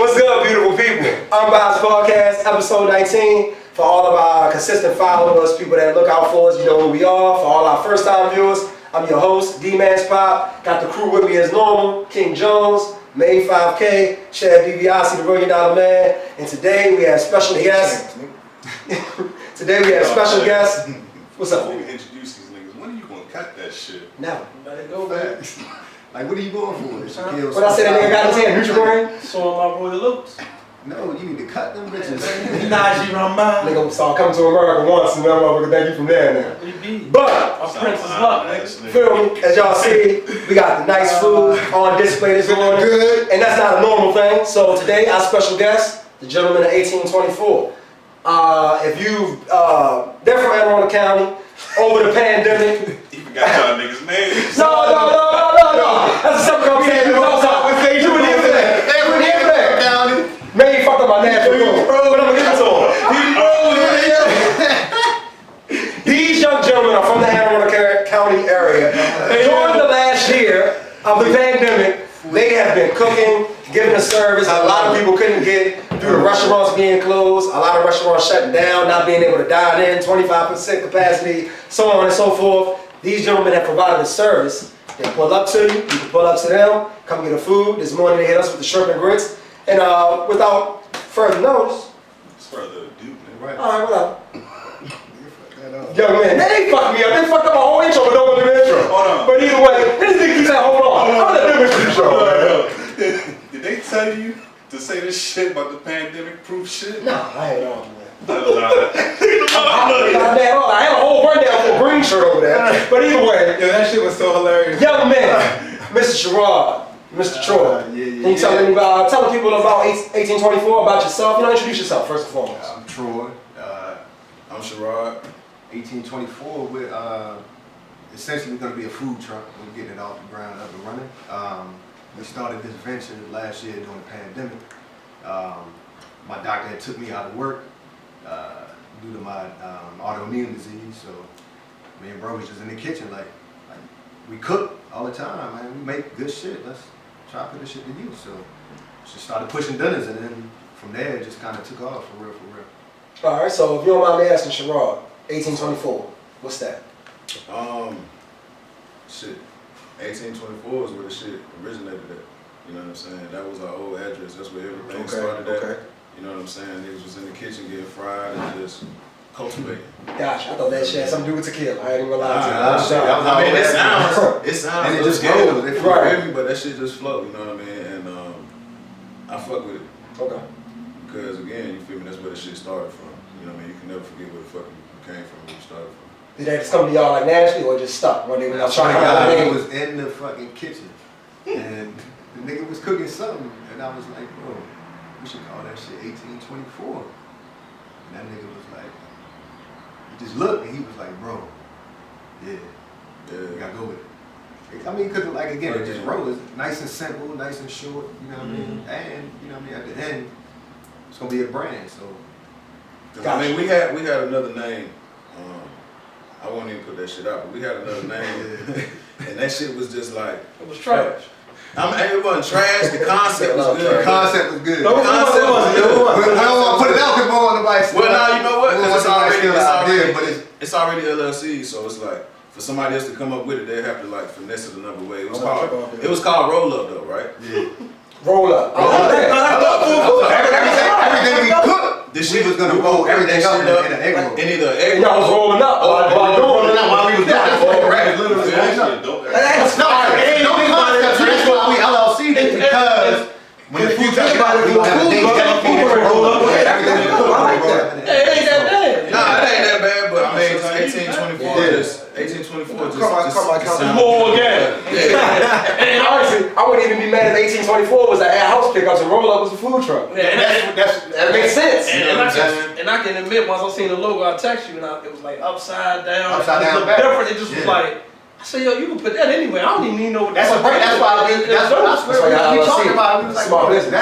What's good, beautiful people? Unbiased Podcast, episode 19. For all of our consistent followers, people that look out for us, you know who we are. For all our first-time viewers, I'm your host, D-Man's Pop. Got the crew with me as normal, King Jones, May 5K, Chad DiBiase, the $1 million man. And today we have special guests. What's up? Before we introduce these niggas, when are you gonna cut that shit? Never. Let it go, man. Like, what are you going for? What I said that nigga got his hand, Nutrigrain? So my royal loops. No, you need to cut them bitches. Najee Rahman. Nigga start coming to America once and then motherfucker thank you from there now. But, my Princess Luck, nigga. feel me, as y'all see, we got the nice food on display this morning. Good. And that's not a normal thing. So today, our special guest, the gentleman of 1824. If you've, they're from Anne Arundel County, over the pandemic. You forgot y'all niggas' names. No. That's a separate conversation. You were here for that. You were here for that. County. Man, you fucked up my natural rule. But I'm gonna get to him. These young gentlemen are from the Anne Arundel County area. During the last year of the pandemic, they have been cooking, giving a service a lot of people couldn't get due to restaurants being closed, a lot of restaurants shutting down, not being able to dine in, 25% capacity, so on and so forth. These gentlemen have provided a service. They pull up to you can pull up to them, come get a food. This morning they hit us with the shrimp and grits. And without further notice, It's further ado, man. Right. all right, what up? Young man, they fucked me up. They fucked up my whole intro, but don't want to do the intro. Hold on. But either way, this nigga keeps saying, hold on. I'm gonna do this intro. Did they tell you to say this shit about the pandemic-proof shit? Nah, I ain't on, man. I I had a whole rundown for a green shirt over there. But either way, Yo, that shit was so hilarious. young man, Mr. Sherod, Mr. Troy. Yeah. Can you tell the people about 1824, about yourself? Introduce yourself first and foremost. I'm Troy. I'm Sherod. 1824. We're essentially going to be a food truck. We're getting it off the ground, up and running. We started this venture last year during the pandemic. My doctor had took me out of work due to my autoimmune disease. So me and bro was just in the kitchen, like we cook all the time, man. We make good shit. Let's try to put this shit to use. So just started pushing dinners, and then from there it just kind of took off for real. All right, so if you don't mind me asking, Sherod, 1824, what's that? Shit. 1824 is where the shit originated at. You know what I'm saying? That was our old address. That's where everything started at. You know what I'm saying? Niggas was in the kitchen getting fried and just cultivating. Gotcha, I thought that shit had something to do with tequila. I ain't even gonna lie to you. I mean, it sounds, and it just ghetto, flows. right? But that shit just flow. You know what I mean? And I fuck with it. Okay. Because again, you feel me? That's where the shit started from. You know what I mean? You can never forget where the fuck you came from, where you started from. Did that just come to y'all like naturally or just stuck one day when I was trying to I get was in the fucking kitchen and the nigga was cooking something and I was like, bro, we should call that shit 1824. And that nigga was like, he just looked and he was like, bro, yeah, we gotta go with it. I mean, cause like again, it just rolls. It's nice and simple, nice and short, you know what I mean? And, you know what I mean, at the end, it's gonna be a brand, so. I mean, we had another name. I won't even put that shit out, but we had another name, and that shit was just like It was trash. I mean, it wasn't trash. The concept was good. The concept was good. No, the concept was good. But I don't want to put it out because more on the bike. Well, now you know what? Because it's already LLC, so it's like for somebody else to come up with it, they have to like finesse it another way. It was called Roll Up though, right? Yeah. Roll up. Everything we cooked, this shit was gonna roll everything up in an egg roll. And either egg And y'all was rolling up while we was doing it. Literally. That's why we LLC did, because when the food truck about it, we don't have a date dedicated to roll up. Everything we cook, we roll up in an egg. It ain't that bad. Nah, it ain't that bad, but I mean, 1824 just more again. And honestly, I wouldn't even be mad if 1824 was an house pickups and roll up was a food truck. That makes sense. And I can admit, once I seen the logo, I text you, and it was like upside down. Upside down, It looked different. It just was like, I said, yo, you can put that anywhere. I don't even need to know what That's why we talking about it. We was like, Smart bro, business.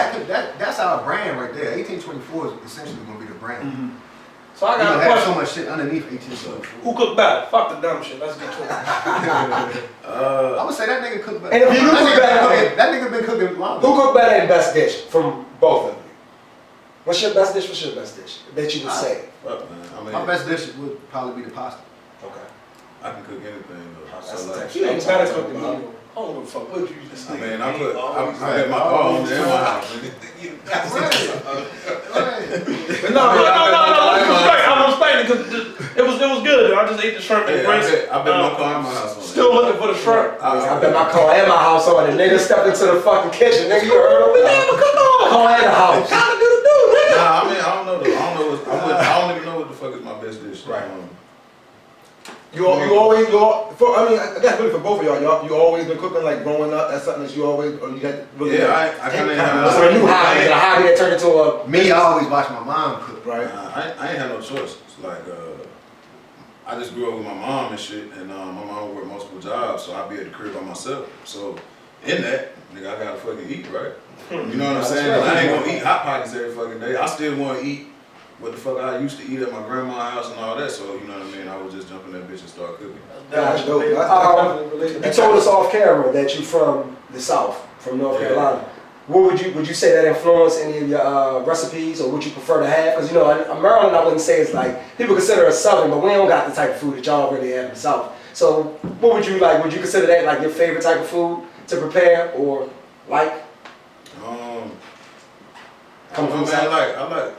that's our brand right there. 1824 is essentially gonna be the brand. So I We got a have question. so much shit underneath 1824. Who cooked better? Fuck the dumb shit. Let's get to it. I would say that nigga cooked better. And if you do cook better, that nigga been cooking longer. who cooked better in best dish? From Both of you. What's your best dish? What's your best dish that you would say? Fuck, man. I mean, My best dish would probably be the pasta. Okay. I can cook anything though. That's So the like, text. You ain't better cook than me. I don't give a fuck what you just I think. mean, I bet my car on there in my house. But no, I'm respecting because it was good. I just ate the shrimp and grits. I bet my car in my house on there. Still looking for the shrimp. I bet my car and my house on it. Nigga stepped into the fucking kitchen. Nigga, you heard him? Car and the house. Gotta do the do, nigga. Nah, I mean, I don't know though. I don't even know what the fuck is my best dish. Right. You always go. I guess really for both of y'all, you always been cooking like growing up. That's something that you always, or you had really. Yeah, I kind of So a new hobby, a hobby that turned into a. Me, I always watch my mom cook. Right. I ain't had no choice. It's like I just grew up with my mom and shit, and my mom worked multiple jobs, so I be at the crib by myself. So in that, nigga, I gotta fucking eat, right? You know what I'm saying? Right. I ain't gonna eat Hot Pockets every fucking day. I still want to eat what the fuck I used to eat at my grandma's house and all that. So you know what I mean? I would just jump in that bitch and start cooking. That's dope. You told us off camera that you from the South, from North Carolina. What would you say that influenced any of your recipes, or would you prefer to have? Because you know, in Maryland, I wouldn't say it's like people consider us Southern, but we don't got the type of food that y'all really have in the South. So, what would you like? Would you consider that like your favorite type of food to prepare, or like? Come from the South? I like.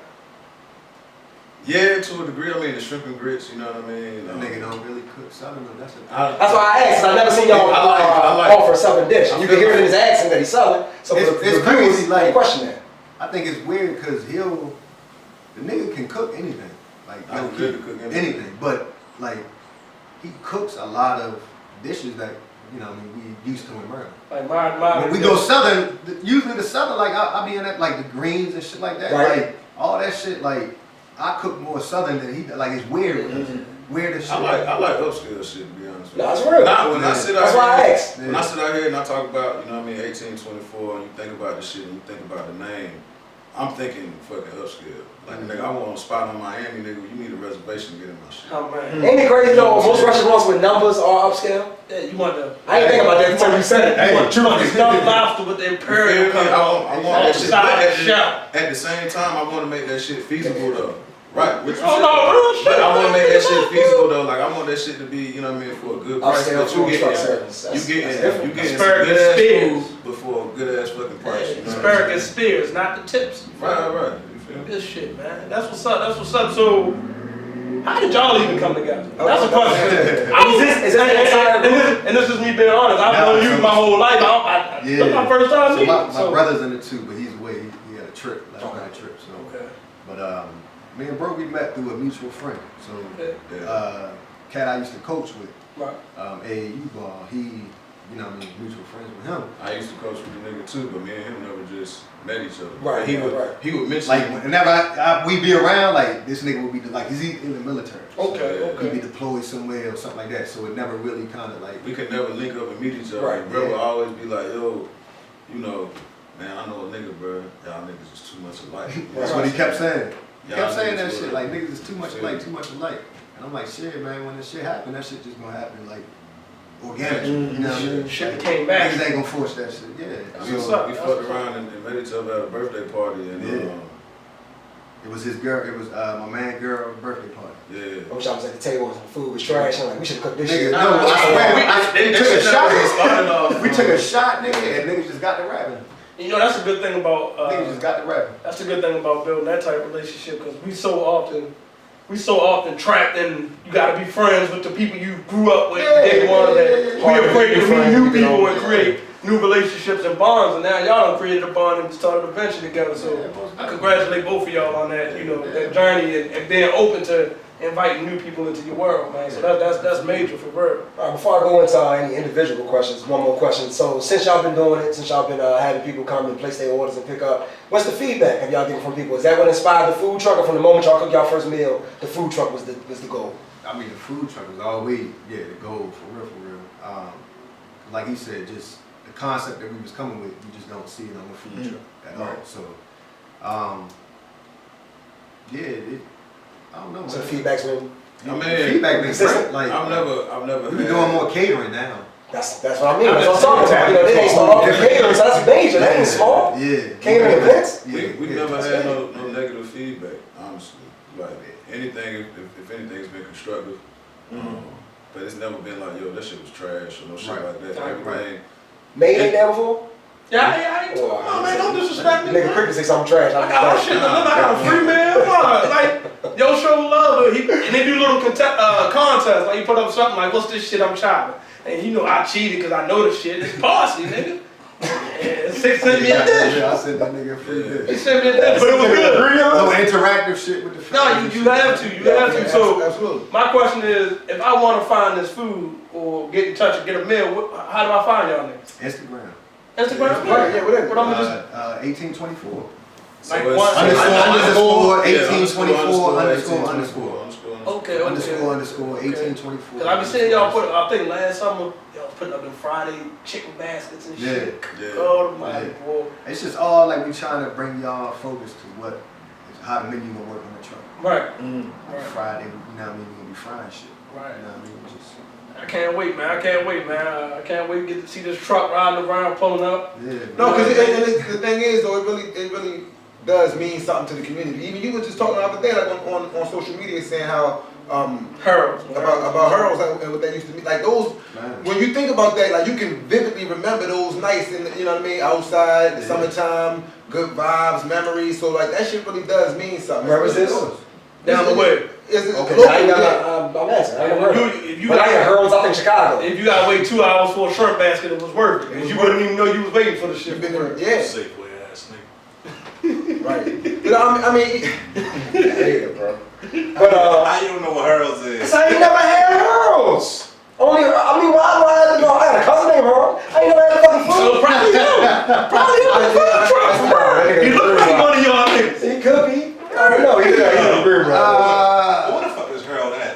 Yeah, to a degree. I mean, the shrimp and grits. You know what I mean? That nigga don't really cook Southern. That's That's why I asked. 'Cause I never seen y'all offer a Southern dish. You can hear it in his accent that he's Southern. So It's crazy, like- question that. I think it's weird because the nigga can cook anything. Like, I'm good to cook anything. But, like, he cooks a lot of dishes that, you know, we used to in Maryland. Like mine. When we go Southern, usually the Southern, like, I be in that, like, the greens and shit like that. Right. Like, all that shit, like, I cook more Southern than he, like, it's weird. Weird as shit. I like upscale shit, to be honest with you. No, it's real. When I sit out That's here, why I asked. When I sit out here and I talk about, you know what I mean, 1824, and you think about the shit and you think about the name, I'm thinking fucking upscale. Like, nigga, I want a spot in Miami, nigga, you need a reservation to get in my shit. Oh man. Ain't it crazy though? Most restaurants with numbers are upscale. Yeah, you want the. I ain't thinking about that until you said it. You want the stuffed lobster with the imperial I color. want that shit. But Shout. at the same time, I want to make that shit feasible though. Right. Which Oh no, real shit. But I want to make that shit feasible though. Like I want that shit to be, you know what I mean, for a good price. Upscale But food you truck get service. you getting some Asparagus good ass spears. food before a good ass fucking price. You know what I'm Asparagus spears, not the tips. saying? Right. You feel me? Good shit, man. That's what's up. So, how did y'all even come together? That's a question. And this is me being honest. I've known you my whole life. That's my first time meeting. My brother's in it too, but he's away. He had a trip, last minute trip. So, Okay. but me and bro, we met through a mutual friend. So, cat I used to coach with, Right. AAU ball. He, you know, what I mean, mutual friends with him. I used to coach with the nigga too, but me and him never just met each other. Right, He right. would mention Like whenever we be around, like this nigga would be like he's in the military. Okay. He'd be deployed somewhere or something like that. So it never really kind of like we could never link up and meet each other. Right, And bro would yeah. always be like, yo, you know, man, I know a nigga, bro. Y'all niggas is too much alike. That's what he kept saying. He Y'all kept saying niggas that would- shit. Like niggas is too much Yeah. alike, too much alike. And I'm like, shit, man. When this shit happen, that shit just gonna happen like organically. You know what I mean? Shit came back. Niggas ain't gonna force that shit. Yeah. That's We, what's up. we fucked around and met each other at a birthday party and Yeah. It was his girl. It was my man girl's birthday party. I wish I was at the table and the food was trash. I'm like, we should cook this Nigga, shit. no, I swear, we took a started shot. off. We took a shot, nigga, and niggas just got the rapping. You know, that's a good thing about. Niggas just got the rapping. That's the good thing about building that type of relationship because we so often trapped in you gotta be friends with the people you grew up with day one that we afraid to meet new people and create new relationships and bonds, and now y'all done created a bond and started a venture together. So I congratulate both of y'all on that, you know, that journey and being open to inviting new people into your world, man. So that's major for real. All right, before I go into any individual questions, one more question. So since y'all been doing it, since y'all been having people come and place their orders and pick up, what's the feedback have y'all getting from people? Is that what inspired the food truck, or from the moment y'all cooked y'all first meal, the food truck was the goal? I mean, the food truck was always, the goal, for real. Like he said, just the concept that we was coming with, you just don't see it on the food truck at all. So, I don't know, man. So the feedback's been I mean, feedback been consistent. great. Like, I've never we be doing more catering now. That's what I mean. That's what I'm talking about. You know, they ain't start off with catering, so that's major. That ain't small. Yeah. Catering events. We never had no negative feedback, honestly. Like anything, if anything's been constructive, but it's never been like, yo, that shit was trash or no shit like that. Everything. Made ain't there before? Yeah, I ain't talking about, man, don't disrespect me. Nigga quick to say something trash. I got shit to live, I got a free man. Like, yo, show love. And they do little contests. Like, you put up something like, what's this shit I'm chopping? And you know, I cheated because I know the shit. It's parsley, nigga. And 6 sent me a dish. Yeah, I sent that nigga a free dish. He sent me a dish, but it was good. No interactive shit with the food. No, you have to. You have to. So, Absolutely. my question is, if I want to find this food or get in touch and get a meal, how do I find y'all niggas? Instagram. Instagram? Right, yeah, whatever. What I'm just 1824. like it's one Underscore yeah, 1824 Okay. underscore 1824. Cause I be seeing y'all put. I think last summer y'all putting up them Friday chicken baskets and shit. Yeah. Oh my Yeah. boy. It's just all like we trying to bring y'all focus to how the menu gonna work on the truck. Right. Like Friday, you know what I mean? We gonna be frying shit. Right. You know what I mean? Just, I can't wait, man. I can't wait, man. I can't wait to get to see this truck riding around, pulling up. yeah. No, because the thing is, though, it really does mean something to the community. Even you were just talking the other day, like on social media, saying how Hurls. about hurls and what they used to be like. Those Man. when you think about that, like you can vividly remember those nights in the, you know what I mean, outside, the summertime, good vibes, memories. So like that shit really does mean something. Where was this? Down the way. Is it Okay, local? I ain't Yeah. got. I'm asking. I ain't never heard. If you But I ain't Hurls. I think Chicago. If you gotta wait 2 hours for a shrimp basket, it was worth it. Cause you wouldn't even know you was waiting for the shit. You've been there, yeah, Safeway ass nigga. right. But I mean, I hate it, bro. But How you don't know what Hurls is? cause I ain't never had Hurls. Only, I mean, why do I have to know? I got a cousin named Earl. I ain't never had the fucking food. So probably him. Probably him with the food truck. He look like one of y'all niggas. He could be. I don't know. He's a green bro. What the fuck is Harold at?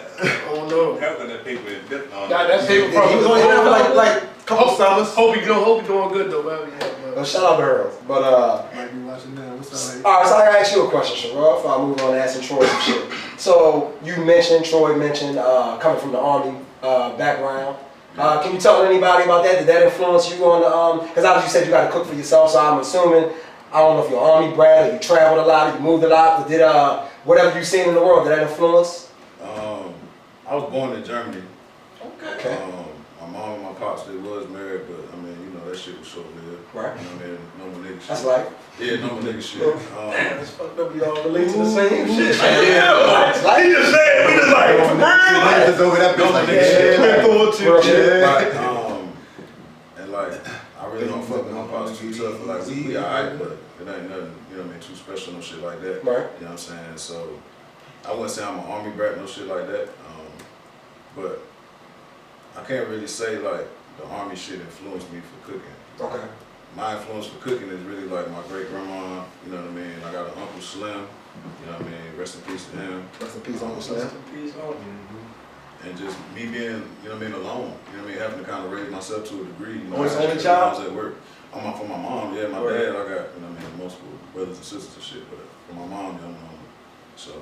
Oh no. Harold that people that dipped on. Nah, that's paper he was only there for like a couple summers. Hope he doing good though, man. Well, shout out to Earl. But Might be watching now. What's up? all right, so I gotta ask you a question, Sherod, before I move on to asking Troy some shit. So Troy mentioned coming from the Army background. Can you tell anybody about that? Did that influence you on the, because obviously you said you got to cook for yourself, so I'm assuming, I don't know if you're Army brat or you traveled a lot or you moved a lot, but did whatever you've seen in the world, did that influence? I was born in Germany. Okay. My mom and my pops, they was married, but I mean, you know, that shit was short-lived. Right. You know what I mean? No more nigga shit. That's right. Yeah, no more nigga shit. Damn, it's fucked up. We all relate to the same shit. That's like, He just said, we just like, Niggas over that bitch like real shit. Right. And like, I really don't fuck with my pops too tough. Like, we alright, but it ain't nothing, you know what I mean, too special, no shit like that. Right. You know what I'm saying? So, I wouldn't say I'm an Army brat, no shit like that. But I can't really say like the Army shit influenced me for cooking. Okay. My influence for cooking is really like my great grandma, you know what I mean? I got an Uncle Slim, you know what I mean? Rest in peace to him. Rest in peace, Uncle Slim. And just me being, you know what I mean, alone, you know what I mean? Having to kind of raise myself to a degree. You know, Only I child? was at work. For my mom, yeah, my dad, I got, you know what I mean, multiple brothers and sisters and shit, but for my mom, you know, so,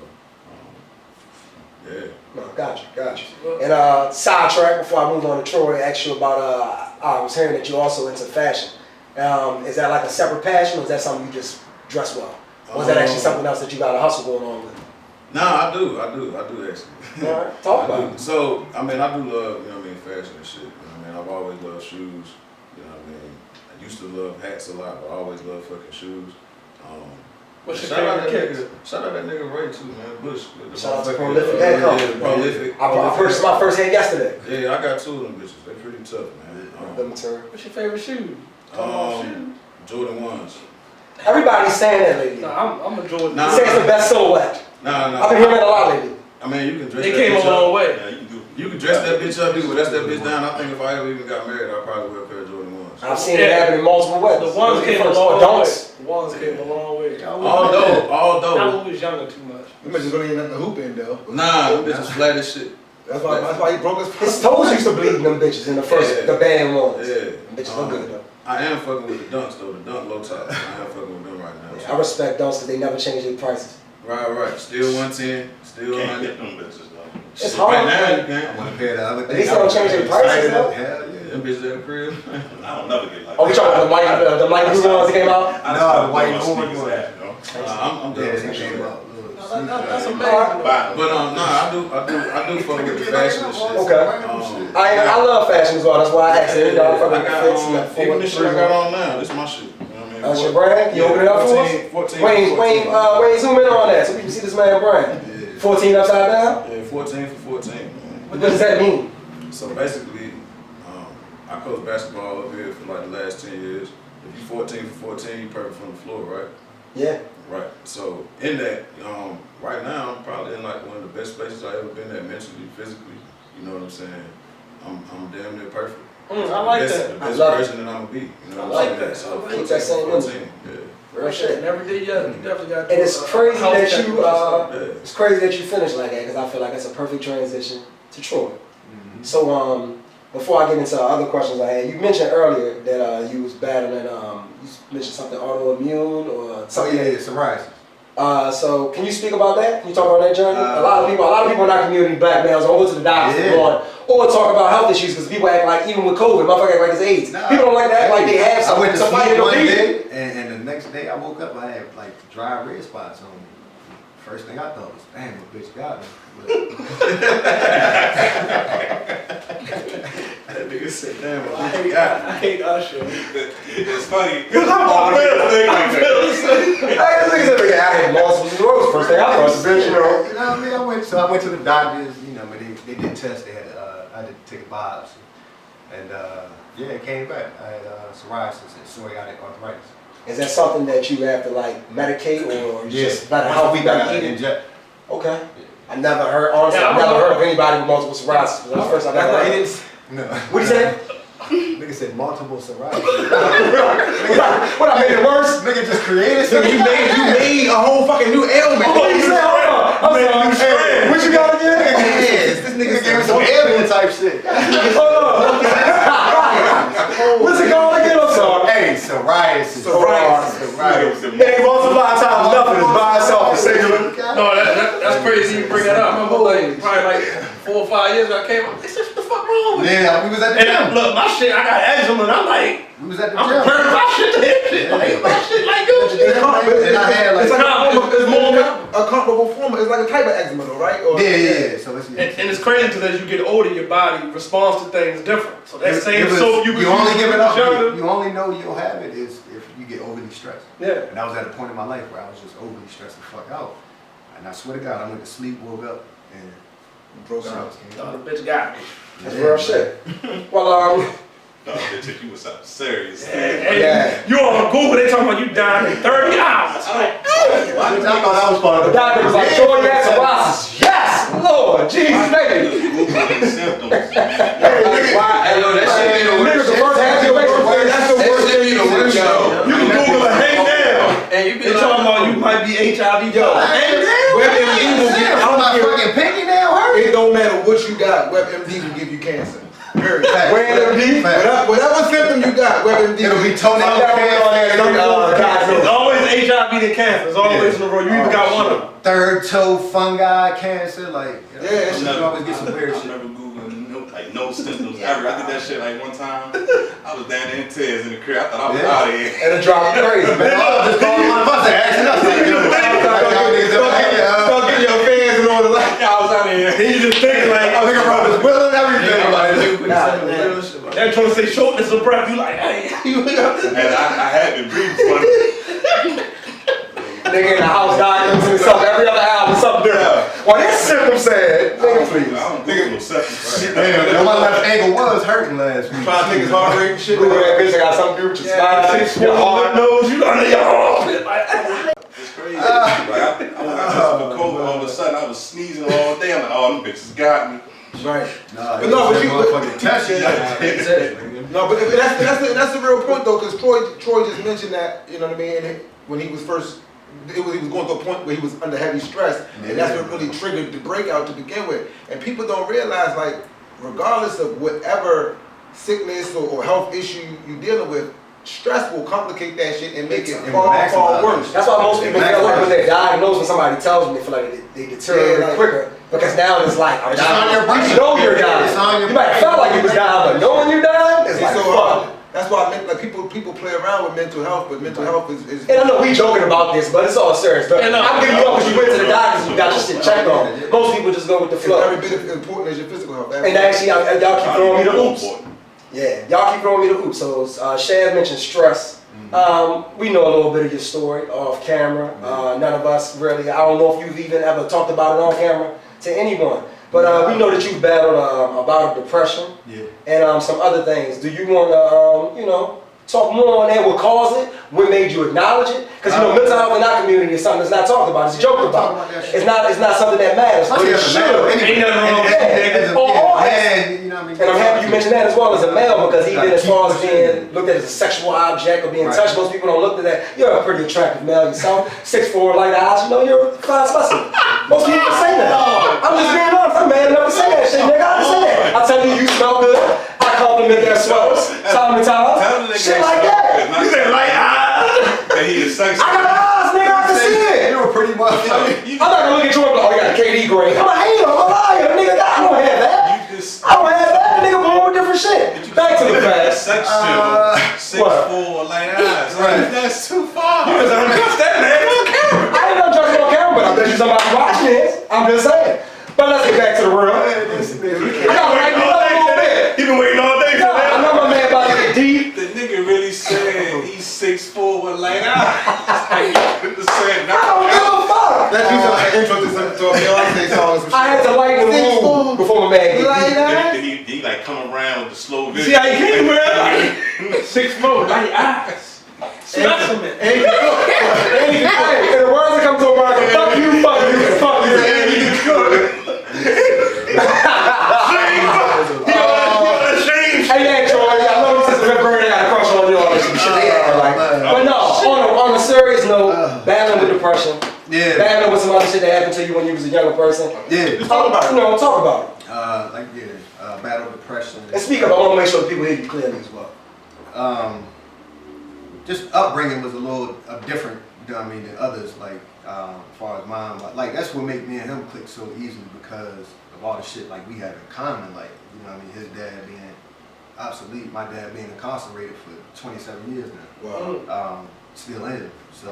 yeah. No, got you. And sidetrack before I move on to Troy, ask you about, I was hearing that you're also into fashion. Is that like a separate passion or is that something you just dress well? Or is that actually something else that you got a hustle going on with? Nah, I do actually. All right, talk about it. So, I mean, I do love, you know what I mean, fashion and shit. You know what I mean? I've always loved shoes, you know what I mean? I used to love hats a lot, but I always loved fucking shoes. What's your shout out favorite that kicks? nigga, shout out that nigga Ray too, man. Bush. Shout out to Prolific Head Company. Prolific. I purchased my first head yesterday. Yeah, I got two of them bitches. They pretty tough, man. Them two. What's your favorite shoe? Talking about shoes. Jordan 1s. Everybody's saying that lately. Nah, I'm a Jordan. Nah. They say it's the best silhouette. Nah. I've been hearing that a lot lately. I mean, you can dress They that came bitch a long up. way. Yeah, you do. You can dress that bitch up, you can dress that bitch down. I think if I ever even got married, I'd probably wear a pair of Jordan 1s. I've seen it happen in multiple ways. The ones came a long way. The ones came a long way. Although. I was younger too much. You must just really ain't nothing to hoop in though. Nah, them bitches flat as shit. That's why he broke his His toes used to bleed in them bitches in the first, Yeah. the band ones. Yeah. Them bitches look good though. I am fucking with the dunks though, the dunk low top. I am fucking with them right now. Yeah, I respect those because they never change their prices. Right. Still 110, still Can't 100. get them bitches though. It's Right hard. now you I can't. want to pay the other At least they don't change their prices, though. Hell yeah. Them bitches at the crib. I don't never get like Oh, we talking about the light blue ones that came out? No, the white and orange ones. one. I'm Yeah, good. they came out. That's amazing. But I do fuck with the fashion and shit. Okay. I love fashion as well. That's why I asked you. Y'all fucking fits. You got Even this shit I got on now, this is my shit. You know what I mean? That's your brand? You open it up for us? 14. Wayne, zoom in on that so we can see this man brand. 14 upside down? Yeah, 14 for 14. What does that mean? So basically, I coach basketball up here for like the last 10 years. If you 14 for 14, you perfect from the floor, right? Yeah. Right. So in that, right now, I'm probably in like one of the best places I've ever been at mentally, physically. You know what I'm saying? I'm damn near perfect. I like that. The best version that I'm gonna be. You know I what like I'm saying? that. So Keep that same 14, energy. yeah. Real shit. And every day, yeah, you definitely got. And it's crazy that you Yeah. it's crazy that you finished like that because I feel like that's a perfect transition to Troy. So before I get into other questions I had, you mentioned earlier that you was battling you mentioned something autoimmune or something. Oh yeah, psoriasis. So can you speak about that? Can you talk about that journey? A lot of people in our community, black males, don't go to the doctor for one, or talk about health issues because people act like even with COVID, motherfucker act like it's AIDS. Nah, people don't like to act like they have I something. went to Somebody sleep don't one need it. day, and the next day I woke up, I had like dry red spots on me. First thing I thought was, damn, the bitch got me. That nigga said, damn, I hate Usher. It's funny. Because I'm all like Hey, this nigga said, I had multiple sclerosis. First thing I thought was, bitch, you know. You know what I mean? I went to the doctors, you know, but they did tests. They had I had to take a biopsy, and yeah, it came back. I had psoriasis and psoriatic arthritis. Is that something that you have to like medicate or Yeah. just better how we got better eat it? inject. Okay. I never heard, honestly, Yeah, I've never heard of anybody with multiple psoriasis. That's the first I've ever heard. No. What you say? Nigga said multiple psoriasis. What I made it worse? Nigga just created So something. you made a whole fucking new ailment. What you say? Hold on. I'm sorry. What you got again? Yes, this nigga Nigga gave me said some alien type shit. Hold on. What's it called again? I'm sorry. Hey, psoriasis. Psoriasis. It ain't multiply times nothing. It's by itself. It's singular. No, that's crazy you bring that up. I remember probably like 4 or 5 years ago I came up. They said, what the fuck wrong with you? Yeah, we was at the And gym. look, my shit, I got eczema and I'm like, We was at the I'm gym. comparing my shit to his shit. Like, my shit like you. And I had like, It's like a comparable form. It's like a type of eczema, though, right? Or, yeah. So it's And it's crazy because as you get older, your body responds to things different. So that same it was- soap you was only using give it when up. you was younger. You only know you'll have it is if you get overly stressed. Yeah. And I was at a point in my life where I was just overly stressed the fuck out. And I swear to God, I went to sleep, woke up, and broke out. Oh, the bitch got me. That's real shit. Well, No, they took you with something serious. Hey, you on Google, they talking about you dying in 30 hours. I'm like, I thought that was part of the doctor was like, Troy, you had psoriasis. Yes, Lord, Jesus, baby. Google symptoms. Hey, yo, that shit be the Niggas, worst. the first half of your That's the worst shit be the worst, yo. you can Google it, hang down. And you be They talking about you might be HIV. Yo, Hang down. WebMD will get, I my don't fucking pinky nail hurt. care. It don't matter what you got, WebMD will give you cancer. Period. WebMD? Whatever symptom you got, WebMD. It'll be toenail It's always HIV than cancer. It's always in the road. You either got one of them. third toe fungi cancer, like Yeah, you always get some weird I shit. never Googled no symptoms ever. I did that shit like one time. I was down there in tears in the crib. I thought I was Yeah. out of here. And it dropped crazy, man. Oh, just call one of us and asking us. Like, yo, Start getting your fans and all the like. I was out of here. Then you just think like, I think about this will and everything. they're trying to say shortness of breath. You like, hey, you got And I had been breathing funny. Nigga in the house diagnosing something every other hour, something different. Well, this symptom said, nigga, please. I don't Google no symptoms. Right? Damn, my left ankle was hurting last week. Trying to take his heart rate and shit. Google that bitch, I got something to do with your spine, your heart. nose, you under your armpit. Like, It's crazy. Like I went to for COVID, all of a sudden I was sneezing all day. I'm like, oh, them bitches got me. Right. Nah, But no, but you- motherfucking test you. No, but that's the real point though, because Troy just mentioned that, you know what I mean, and when he was first, he was going to a point where he was under heavy stress, and that's what really triggered the breakout to begin with. And people don't realize, like, regardless of whatever sickness or health issue you're dealing with, stress will complicate that shit and make it far worse. That's why most people feel like when they're diagnosed, when somebody tells them, they feel like they deteriorate quicker. Because now it's like, I'm It's dying. on your brain. You know you're dying. It's on your You might have felt like you was dying, but knowing you're dying, it's like, so, fuck. that's why like people play around with mental health, but mental health is And I know we joking about this, but it's all serious. But I'm giving you up because you went to the doctors and you got your shit checked on. Most people just go with the flow. every bit as important as your physical health. And actually, y'all keep throwing me the oops. Yeah, y'all keep throwing me the oops. So Shav mentioned stress. We know a little bit of your story off camera. None of us really, I don't know if you've even ever talked about it on camera to anyone. But we know that you've battled a bout of depression and some other things. Do you want to, talk more on that? What caused it? What made you acknowledge it? Because mental health in our community is something that's not talked about. It's joked about. It's not something that matters. But it should. Ain't nothing wrong with that. And I'm happy you mentioned that as well as a male, because even as far as being looked at as a sexual object or being touched, most people don't look at that. You're a pretty attractive male yourself, 6'4", light eyes. You're a fine specimen. Most people don't say that. I'm just being honest. I'm man enough to say that shit, nigga. I say that. I tell you, you smell good. I compliment their swells. Time to time. Shit like that. You said light eyes. And he is sexy. I got eyes, nigga. I can see it. You're a pretty motherfucker. I'm not gonna look at you and be like, oh, you got a KD grade. I'm a hater. I'm a liar. Nigga, I don't have that. I don't have that. The nigga born with different shit. Back to the facts. Sex still. 6'4", light eyes. Right. That's too far. You just unjust that man on camera. I ain't no judging on camera, but I bet you somebody watching this. I'm just saying. But let's get back to the real. I gotta write me up a little bit. He been waiting all day for I that. know my man about to get deep. The nigga really said he's 6'4" with light eyes. I don't give a fuck. That's usually like an intro to a Beyonce song. I had to lighten the mood before my man get deep. He like come around with the slow video. See how he came around? 6'4", light eyes. Specimen. And the words that come to America, fuck you, fuck you, fuck you. Hey, yeah, Troy, I know this is a bird, I got a crush on you, all this shit they acting like. But no, on a serious note, battling with depression, battling with some other shit that happened to you when you was a younger person. Talk about it. Talk about it. Battle depression. And speak up, I want to make sure people hear you clearly as well. Just upbringing was a little different, than others. Like as far as mine, like that's what made me and him click so easily because of all the shit like we have in common. Like his dad being obsolete, my dad being incarcerated for 27 years now. Wow. Still in. So,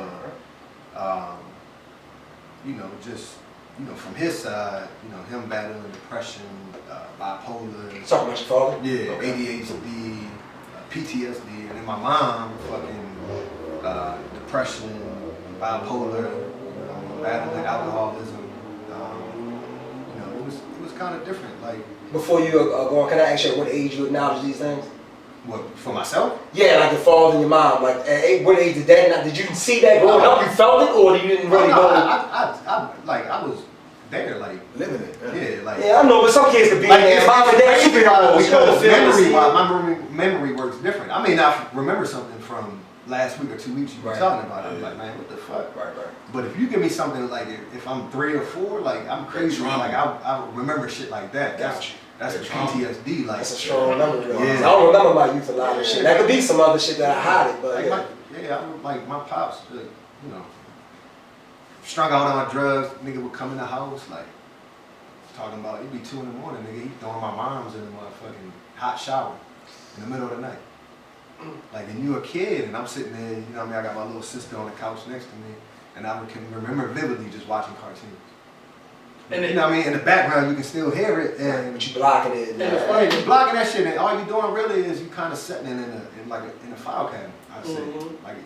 from his side, him battling depression, bipolar. Talking about your father? Yeah, okay. ADHD, PTSD, and then my mom, fucking depression, bipolar, battling alcoholism. It was kind of different. Like before you go on, can I ask you at what age you acknowledge these things? what for myself? Yeah, like your father and your mom. Like at what age did you see that growing up? You felt it, or you didn't really know? I was there, like Living it. yeah, like yeah, I know, but some kids could be like there. Mom and dad superheroes. You know the feelings. my memory works different. I may not remember something from last week or 2 weeks you were talking about it. I'm like, man, what the fuck? Right. But if you give me something like if I'm 3 or 4, like I'm crazy. Like I remember shit like that. That's a PTSD. Like That's a strong memory. Yeah. I don't remember my youth a lot of shit. That could be some other shit that I hide it, but my pops, strung out on drugs. Nigga would come in the house like talking about it'd be 2 in the morning. Nigga, he throwing my mom's in the motherfucking hot shower in the middle of the night. Like, and you a kid, and I'm sitting there, I got my little sister on the couch next to me, and I can remember vividly just watching cartoons. And in the background you can still hear it, and you blocking it. And it's funny, you're blocking that shit, and all you're doing really is you kind of setting it in a file cabinet. I'd say, like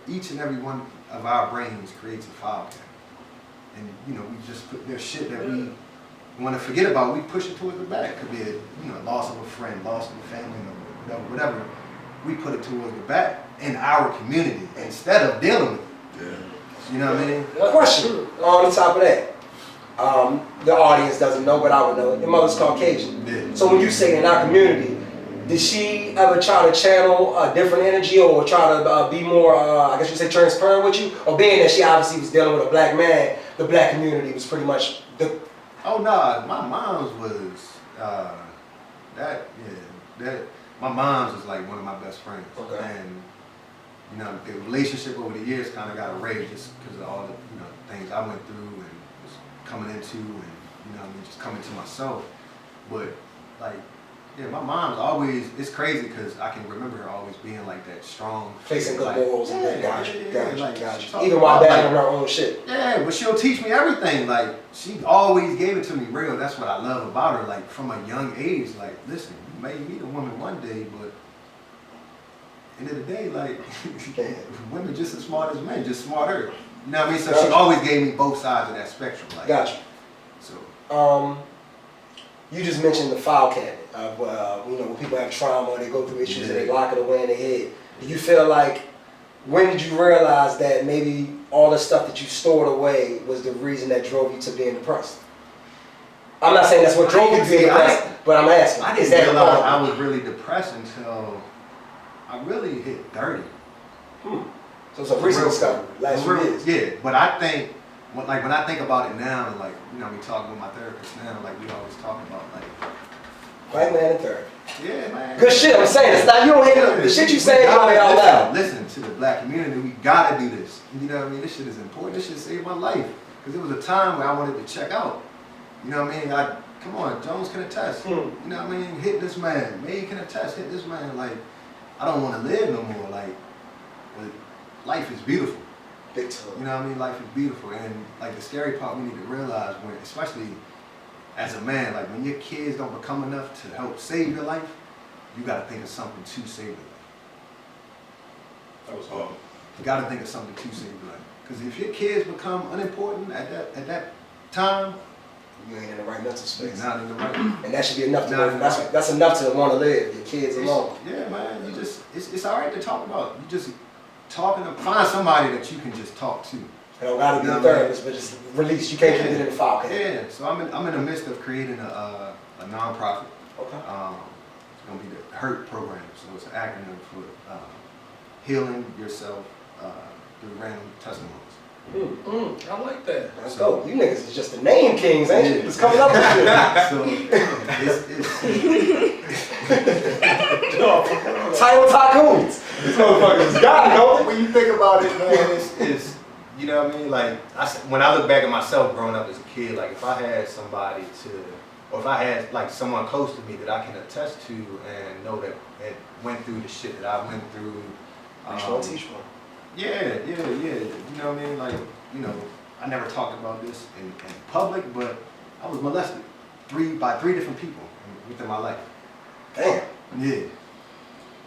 each and every one of our brains creates a file cabinet, and we just put their shit that we want to forget about. We push it towards the back. Could be a loss of a friend, loss of a family member, whatever. We put it towards the back in our community instead of dealing with it. Yeah. You know what I mean? Question on top of that. The audience doesn't know, but I would know it. Your mother's Caucasian. Yeah. So when you say in our community, did she ever try to channel a different energy or try to be more, I guess you say transparent with you? Or being that she obviously was dealing with a black man, the black community was pretty much the... Oh, no, my mom's was, my mom's was like one of my best friends. Okay. And, the relationship over the years kind of got erased just because of all the, things I went through and was coming into and, just coming to myself. But, like, Yeah, my mom's always, it's crazy because I can remember her always being like that strong. Placing good like, morals and yeah, got you, got you, like, got she you. talk Even while about, battling her own shit. Yeah, but she'll teach me everything. Like, she always gave it to me real. That's what I love about her. Like, from a young age, like, listen, you may meet a woman one day, but end of the day, like, women just as smart as men, just smarter. You know what I mean? So she always gave me both sides of that spectrum. Like, Gotcha. So. You just mentioned the file cabinet. You know, when people have trauma, they go through issues and they lock it away in their head. Do you feel like, when did you realize that maybe all the stuff that you stored away was the reason that drove you to being depressed? I'm not saying that's what drove you to being depressed, but I'm asking. I didn't realize I was really depressed until I really hit 30. So it's a recent discovery, last few years. Yeah, but I think, when I think about it now, and like, you know, we talk with my therapist now, like we always talk about, like, White man in third. yeah, man. Good shit, I'm saying. It's not, you don't hear the shit you say, you don't hear out loud. Listen to the black community, we gotta do this. You know what I mean? This shit is important. This shit saved my life. Because there was a time where I wanted to check out. You know what I mean? Come on, Jones can attest. You know what I mean? Hit this man. May can attest, hit this man. Like, I don't want to live no more. Like, but life is beautiful. Big time. You know what I mean? Life is beautiful. And like the scary part we need to realize when, especially as a man, like when your kids don't become enough to help save your life, you gotta think of something to save your life. That was hard. You gotta think of something to save your life. Because if your kids become unimportant at that time, You ain't in the right mental you're space. not in the right. And that should be enough to Not live. That's enough to want to live. Your kids alone. Yeah, man. You just it's all right to talk about. You just talking to find somebody that you can just talk to. You don't gotta be a therapist, but just release. You can't keep it in the file cabinet. Yeah. So I'm in the midst of creating a nonprofit. Okay. It's gonna be the HURT program. So it's an acronym for healing yourself through random testimonies. I like that. Let's go. You niggas is just the name kings, ain't you? Just coming up with shit. So Title tycoons. These motherfuckers got it, don't they? when you think about it, man, it's you know what I mean? Like, when I look back at myself growing up as a kid, like if I had somebody or if I had like someone close to me that I can attest to and know that went through the shit that I went through. Teach one. Yeah. You know what I mean? Like, you know, I never talked about this in public, but I was molested by three different people within my life. Damn. Yeah.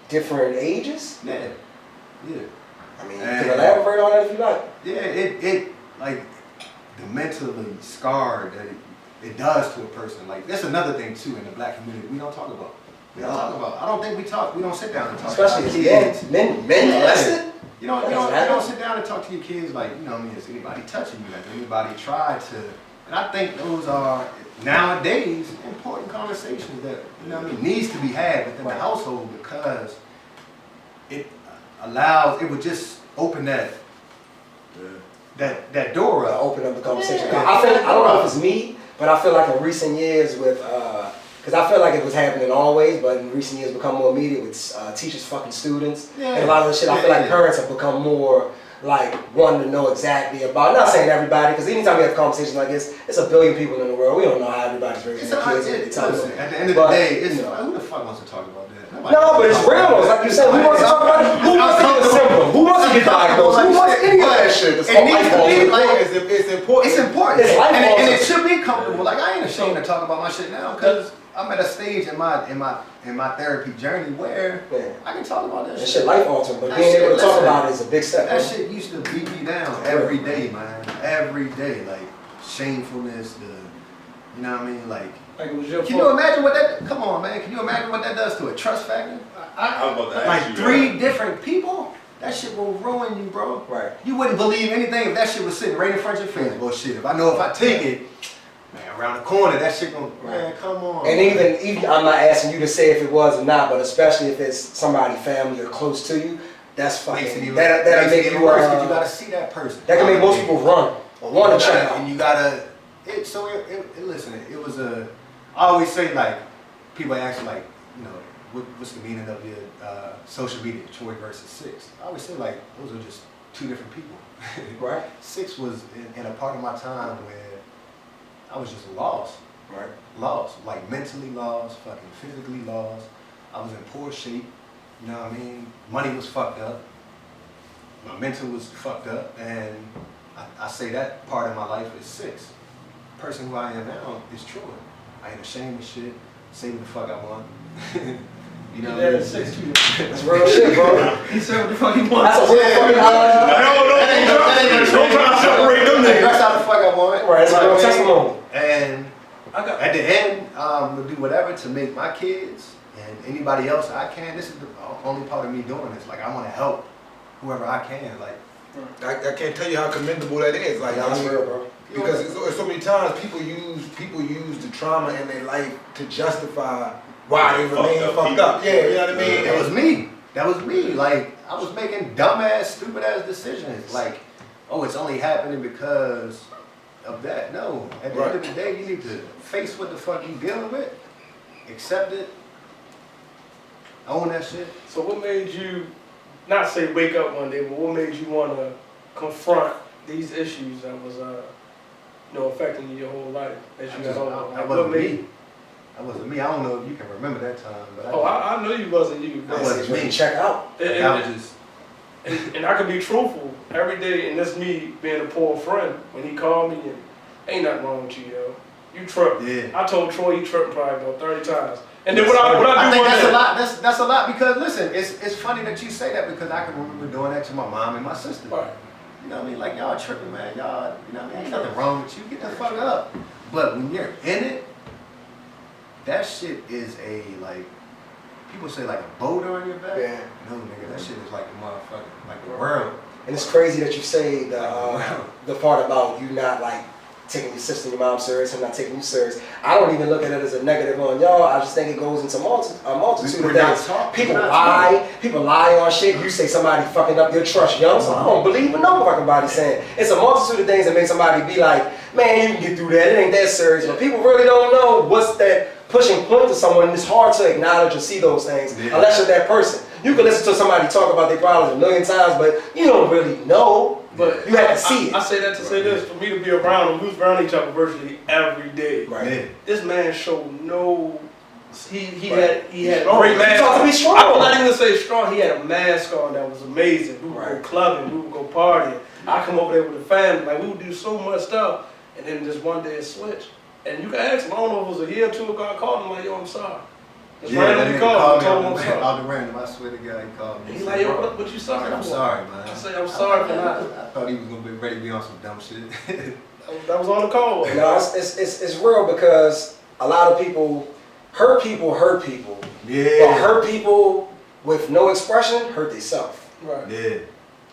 Different ages? Yeah. I mean, you can elaborate on that if you like. Yeah, it like the mentally scarred that it does to a person. Like, that's another thing too in the black community we don't talk about. We don't talk about. I don't think we don't sit down and talk Especially about as kids. men molested? You don't sit down and talk to your kids like, you know what I mean, is anybody touching you? Has anybody tried to? And I think those are nowadays important conversations that, you know what I mean, needs to be had within the household because it would just open that door up. Open up the conversation. I don't know if it's me, but I feel like in recent years with, because I feel like it was happening always, but in recent years become more immediate with teachers fucking students. Yeah. And a lot of the shit, I feel like parents have become more like wanting to know exactly about, not saying everybody, because anytime we have conversations like this, it's a billion people in the world. We don't know how everybody's raising their kids. Listen, at the end of the day, who the fuck wants to talk about that? Nobody. No, but it's real. It's like you said, who wants to talk about it? Who wants to get a symptom? Who wants to get diagnosed? Who wants any of that shit? It's important. It's important. It's life and it should be comfortable. Like, I ain't ashamed to talk about my shit now because I'm at a stage in my therapy journey where I can talk about that shit. That shit life altering, but being able to talk about it is a big step. That shit used to beat me down every day, man. Every day, like shamefulness, you know what I mean, like. Like it was your Can you imagine what that? Come on, man. Can you imagine what that does to a trust factor? I'm about to ask Like you, three different people. That shit will ruin you, bro. Right. You wouldn't believe anything if that shit was sitting right in front of your face. Bullshit. If I take it, man, around the corner, that shit gonna. Man, come on. And even I'm not asking you to say if it was or not, but especially if it's somebody family or close to you, that's fucking. That'll make you worse because you gotta see that person. That can make most people run or want to check. And you gotta. Listen. It was a. I always say, like, people ask me, like, you know, what's the meaning of your social media, Troy versus Six? I always say, like, those are just two different people. Right. Six was in a part of my time where I was just lost. Right. Lost, like mentally lost, fucking physically lost. I was in poor shape, you know what I mean? Money was fucked up. My mental was fucked up, and I say that part of my life is 6. The person who I am now is Troy. I ain't ashamed of shit, say what the fuck I want. You know what I mean? 6'2". That's real shit, bro. He said what the fuck he wants. That's a real fucking Don't try to separate them That's niggas. how the fuck I want. Right, it's a real testimony. And I got at the end, we'll do whatever to make my kids and anybody else I can. This is the only part of me doing this. Like, I want to help whoever I can. Like, I can't tell you how commendable that is. Like, That's real, bro. because it's so many times people use the trauma in their life to justify why they remain fucked up. Yeah, you know what I mean? that was me. That was me. Like, I was making dumbass, stupid ass decisions. Like, oh, it's only happening because of that. No. At the end of the day, you need to face what the fuck you dealing with, accept it, own that shit. So what made you, not say wake up one day, but what made you want to confront these issues that was, affecting you your whole life as you got older? I wasn't me. That wasn't me. I don't know if you can remember that time, but I know you wasn't you. That wasn't me. Check out. That was just. And I can be truthful every day, and this me being a poor friend. When he called me, and ain't nothing wrong with you, yo. You tripped. Yeah. I told Troy he tripped probably about 30 times. And then what I do think one that's day, a lot. That's a lot because listen, it's funny that you say that because I can remember doing that to my mom and my sister. Right. You know what I mean? Like, y'all tripping, man. Y'all, you know what I mean? Ain't nothing wrong with you. Get the fuck up. But when you're in it, that shit is a, like, people say like a boulder on your back. Yeah. No, nigga, that shit is like a motherfucker, like the world. And it's crazy that you say the part about you not like taking your sister and your mom serious and not taking you serious. I don't even look at it as a negative on y'all. I just think it goes into a multitude of things. People lie on shit. You say somebody fucking up your trust, young. So I don't believe in no fucking body saying. It's a multitude of things that make somebody be like, man, you can get through that. It ain't that serious. But people really don't know what's that pushing point to someone, and it's hard to acknowledge or see those things unless you're that person. You can listen to somebody talk about their problems a million times, but you don't really know. But you have to see it. I say that to say this, for me to be around him, we was around each other virtually every day. Right. Yeah. This man showed no, he Right. had a great mask. Talk to me strong. I'm not even gonna say strong, he had a mask on that was amazing. We would Right. go clubbing, we would go partying. I come over there with the family, like we would do so much stuff, and then just one day it switched. And you can ask him, I don't know if it was a year or two ago, I called him like, yo, I'm sorry. Just randomly called him, told him I'm sorry. All the random, I swear to God, he called me. He's like, yo, what you sorry for? I'm sorry, man. I say, I'm sorry for not. I thought he was gonna be ready to be on some dumb shit. That was on the call. No, it's real because a lot of people hurt people. Yeah. But hurt people with no expression hurt themselves. Right. Yeah.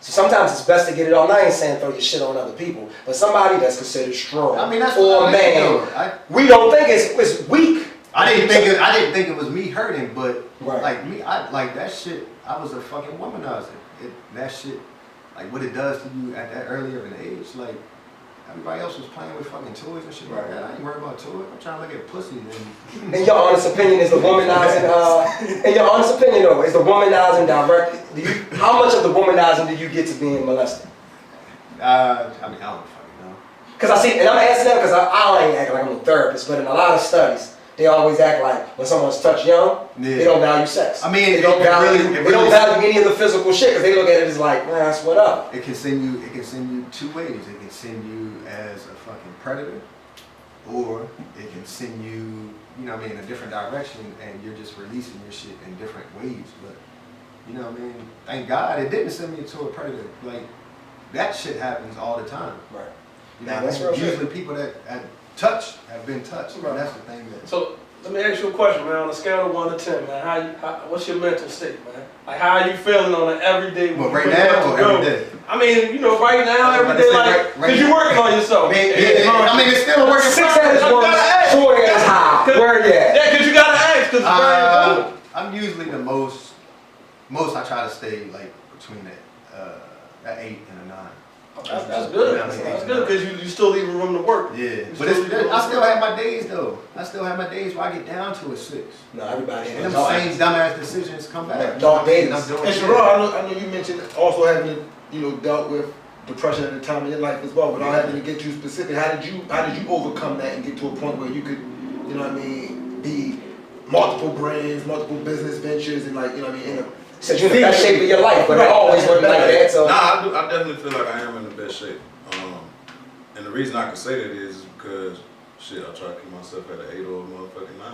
So sometimes it's best to get it on. I ain't saying throw your shit on other people, but somebody that's considered strong I mean, that's or what a man, we don't think it's weak. I didn't think it was me hurting, but Right. like me, I like that shit. I was a fucking womanizer. That shit, like what it does to you at that early of an age, like everybody else was playing with fucking toys and shit like Right. that. I ain't worried about toys. I'm trying to look at pussy. And In your honest opinion, is the womanizing? In your honest opinion, though, is the womanizing directly? How much of the womanizing do you get to being molested? I mean, I don't fucking know. Because I see, and I'm asking that because I ain't acting like I'm a therapist, but in a lot of studies, they always act like when someone's touched young, they don't value sex. I mean, they don't value any of the physical shit because they look at it as like, man, that's what up. It can send you two ways. It can send you as a fucking predator, or it can send you, you know what I mean, in a different direction, and you're just releasing your shit in different ways. But you know what I mean? Thank God it didn't send me into a predator. Like that shit happens all the time. Right. You know, Nah, that's real usually shit. people that have been touched. Right. And that's the thing that. So let me ask you a question, man. On a scale of 1 to 10, man, what's your mental state, man? Like, how are you feeling on an everyday? Well, right now or every day? I mean, you know, right now, I was every about to day, say like, right cause you're working on yourself. I mean, it's still a work in 6 progress. at his worst, 4 at his high. Where you at? Yeah, cause you gotta ask, cause it's very important. I'm usually the most I try to stay like between that 8 and a 9. That's good. That's good because you still leaving room to work. Yeah, but I still have my days though. I still have my days where I get down to a 6. No, everybody And ain't them same dumbass decisions come back. Dark days. I'm doing And shit. Sherod, I know you mentioned also having, dealt with depression at the time of your life as well. Without having to get too specific, how did you overcome that and get to a point where you could you know what I mean, be multiple brands, multiple business ventures, and like, you know what I mean, in a So you're in the best shape of your life, but it always wasn't like that. So Nah, I definitely feel like I am in the best shape. And the reason I can say that is because shit, I try to keep myself at an 8 or a motherfucking 9.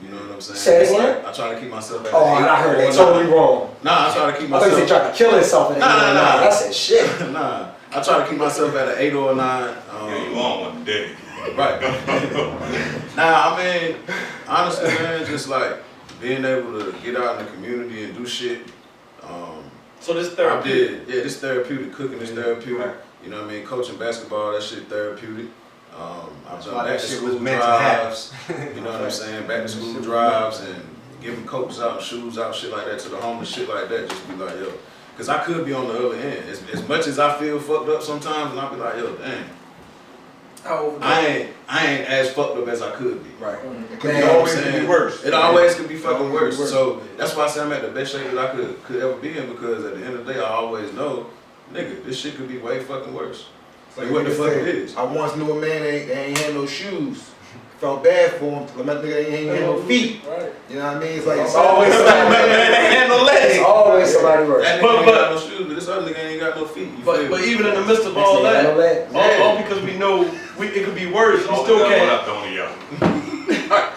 You know what I'm saying? Say it It's again? like, I try to keep myself at oh, an 8 I heard or a that 9. totally wrong. Nah, I try to keep I thought myself. you said trying to kill himself. And Nah. I said shit. Nah, I try to keep myself at an 8 or a 9. Yeah, you on one day. Right. Nah, I mean, honestly, man, just like being able to get out in the community and do shit. So this I therapeutic. did, yeah, this therapeutic, cooking is therapeutic. You know what I mean? Coaching basketball, that shit therapeutic. I've done back to school drives, you know what I'm saying? Back to school drives and giving coats out, shoes out, shit like that to the homeless, shit like that. Just be like, yo, because I could be on the other end. As much as I feel fucked up sometimes, and I'll be like, yo, dang. I ain't as fucked up as I could be. Right. It could always be worse. It always could be fucking worse. So that's why I say I'm at the best shape that I could ever be in, because at the end of the day, I always know, nigga, this shit could be way fucking worse. Like what the fuck it is. I once knew a man that ain't had no shoes. Felt bad for him. My nigga ain't had no feet. Right. You know what I mean? It's like It's always somebody. Ain't no legs. It's always somebody worse. That nigga ain't got no shoes, but this other nigga ain't got no feet. You feel But me? even in the midst of all Next thing you that, know that. all because we know it could be worse, we still What can't. up, Tony? God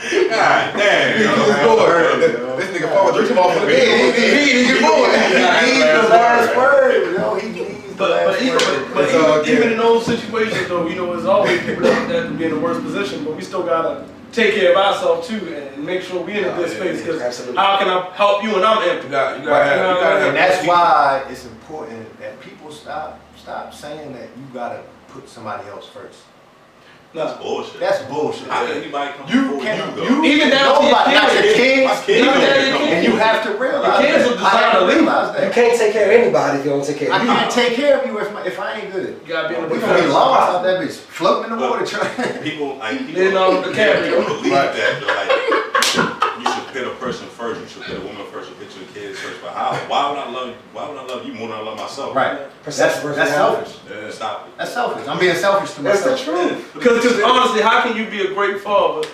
damn. This nigga Paul drinking off of the bed. He needs the last word. Yo, he needs the last word. But even in those situations, though, you know, there's always people that could be in the worst position, but we still gotta take care of ourselves too and make sure we in a good space. Because how can I help you when I'm empty? You gotta have. And that's why it's important that people stop saying that you gotta put somebody else first. That's bullshit. That's bullshit. How can anybody come You before can't. you, though? Even down to your Nobody, not your kids. kids. My kids Even don't down to your come kids. And you have to realize Your kids will that. I have decide to to leave. realize You that. can't take care of anybody if you don't take care I of you. can't take care of you if I ain't good. You gotta be in the We gonna be lost out that bitch, floating in the water trying. People, like, people Then, DiCaprio. believe that, though, like, you should put a person first, you should put a woman first, you put your kids first, but how? Why would I love you more than I love myself? Right. Perception That's selfish. Yeah. Stop it. That's selfish. I'm being selfish to That's the myself. truth. Because honestly, how can you be a great father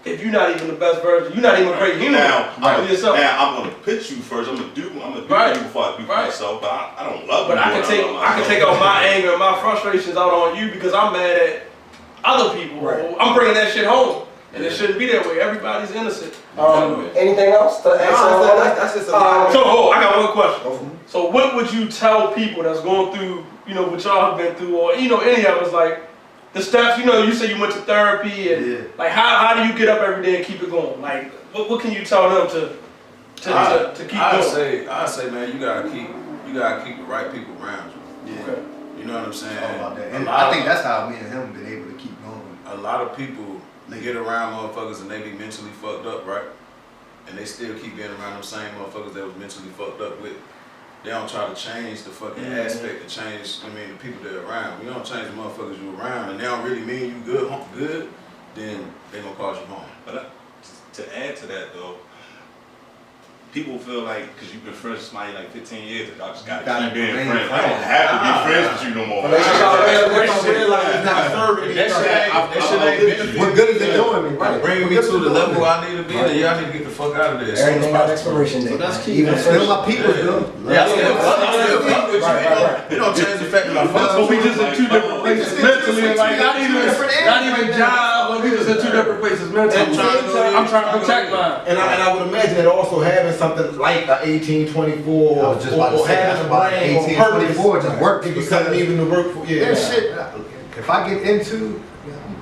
if you're not even the best version? You're not even a great human Now, for yourself. now I'm gonna put you first. I'm gonna do Right. you before I do Right. myself. But I don't love But you. I more can than take love I can myself. take out my anger and my frustrations out on you because I'm mad at other people. Right. I'm bringing that shit home, and it shouldn't be that way. Everybody's innocent. Anything else to ask on that? That's just a So, I got one question. So, what would you tell people that's going through, you know, what y'all have been through, or you know, any of us, like the steps? You know, you say you went to therapy, and like how do you get up every day and keep it going? Like, what can you tell them to keep going? I say, man, you gotta keep the right people around you. Yeah. Okay. You know what I'm saying? All about that. And A lot I think of- that's how me and him been able to keep going. a lot of people they get around motherfuckers and they be mentally fucked up, right? And they still keep being around them same motherfuckers that was mentally fucked up with. They don't try to change the fucking aspect, to change, the people they're around. When you don't change the motherfuckers you around and they don't really mean you good, then they gonna cause you harm. But to add to that though, people feel like because you've been friends with somebody like 15 years, that y'all just gotta keep being remain friends. I friends. don't have to be friends with you no more. What good is it doing me? Bringing me to the level I need to be, then y'all need to get the fuck out of there. Everything got expiration date. that's key. Even Still first. my people, though. Yeah, I still fuck with you. Right. It don't change the fact that I fuck But we with you. just in two different places mentally, and like not even job, but we just in two different places mentally. I'm trying to protect mine. And I would imagine that also having something like a 1824 I was just about to say that's why 1824 just worked because because even the work for there's shit. If I get into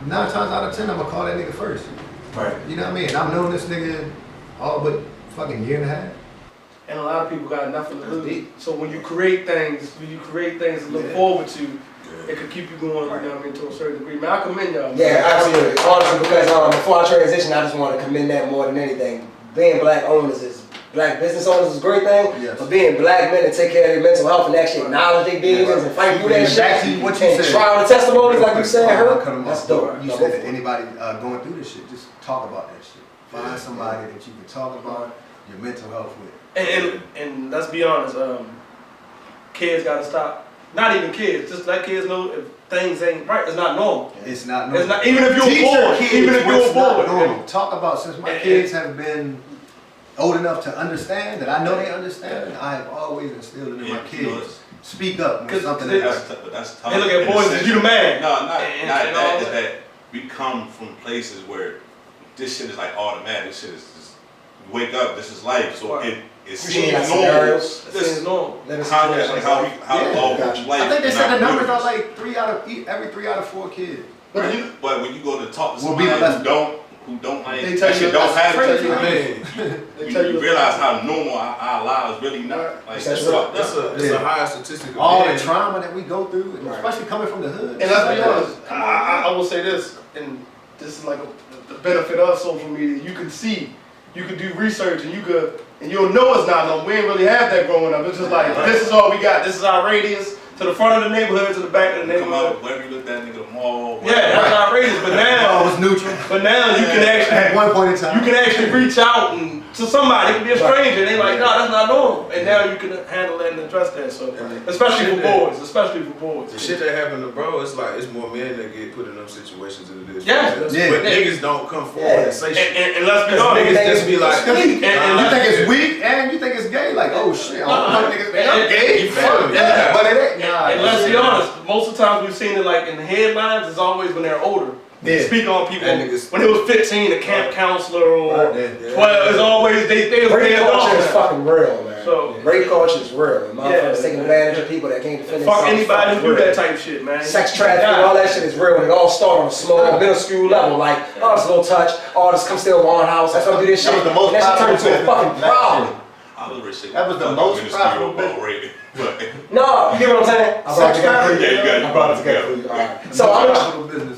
9 times out of 10, I'm gonna call that nigga first. Right. You know what I mean? I've known this nigga all but fucking year and a half. And a lot of people got nothing to lose. So when you create things to look forward to, it could keep you going, you know what I mean, to a certain degree. Man, I commend y'all. Yeah, absolutely. Honestly, because before I transition, I just want to commend that more than anything. Being black business owners is a great thing, Yes. but being black men and take care of their mental health and actually acknowledge their demons and fight through that shit. Back to what you And said. trial and testimonies, like you said, Cut her. him That's off. dope. You No, said go that for it. anybody going through this shit, just talk about that shit. Find somebody that you can talk about your mental health with. And let's be honest, kids gotta stop not even kids, just let kids know if things ain't right. It's not normal. It's not normal. It's not, even if you're Teach your bored, kids even if what's you're not bored. normal. Talk about, since my kids have been old enough to understand, that I know they understand, I have always instilled in my kids, speak up when something is. But that's tough. They look at boys as you the man. No, not that. Is that we come from places where this shit is like automatic. This shit is just wake up. This is life. So it seems normal. This is normal. How life. I think they said the numbers are like every 3 out of 4 kids. But when you go to talk to Will somebody be who don't like They tell actually you don't have that's it, you realize how normal our lives really not. Like That's It's a high statistic. All the trauma that we go through, and especially coming from the hood. And let's be honest, I will say this, and this is like the benefit of social media. You can see, you can do research, and you'll know it's not normal. We ain't really have that growing up. It's just like, this is all we got. This is our radius. To the front of the neighborhood, to the back of the come neighborhood. out, wherever you look at, nigga, the mall. Yeah, that's outrageous. But now, it was neutral. But now you can actually, At one point in time, you can actually reach out and to somebody. It can be a stranger, and they like, no, that's not normal. And now you can handle that and address that. So, especially for boys, The shit that happened to bro, it's like it's more men that get put in them situations than it is. Yeah. But Yeah. niggas don't come forward and say shit. And let's be Niggas honest. just be like, And you think it's weak and you think it's gay. Like, oh shit, I don't know niggas. Man, I'm gay. You feel me? Yeah. But it ain't. And let's be honest, most of the times we've seen it like in the headlines, it's always when they're older. They speak on people That niggas- when it was 15, a camp counselor, or Yeah. 12, it's always they Rape culture is off. fucking real, man. So- Rape culture is real. And motherfuckers Yeah. taking advantage of people that can't defend Fuck themselves. anybody who do Fucking that real. type shit, man. Sex trafficking, all that shit is real. And it all started on a small middle school level. Like, oh, this little touch. Oh, this come still one house. Let's go do this shit. That was the most and that shit turned into a profitable fucking business. problem. That was the most profitable No, you get what I'm saying? I brought it together for you. Yeah, you got it. I brought it together for you. All right. So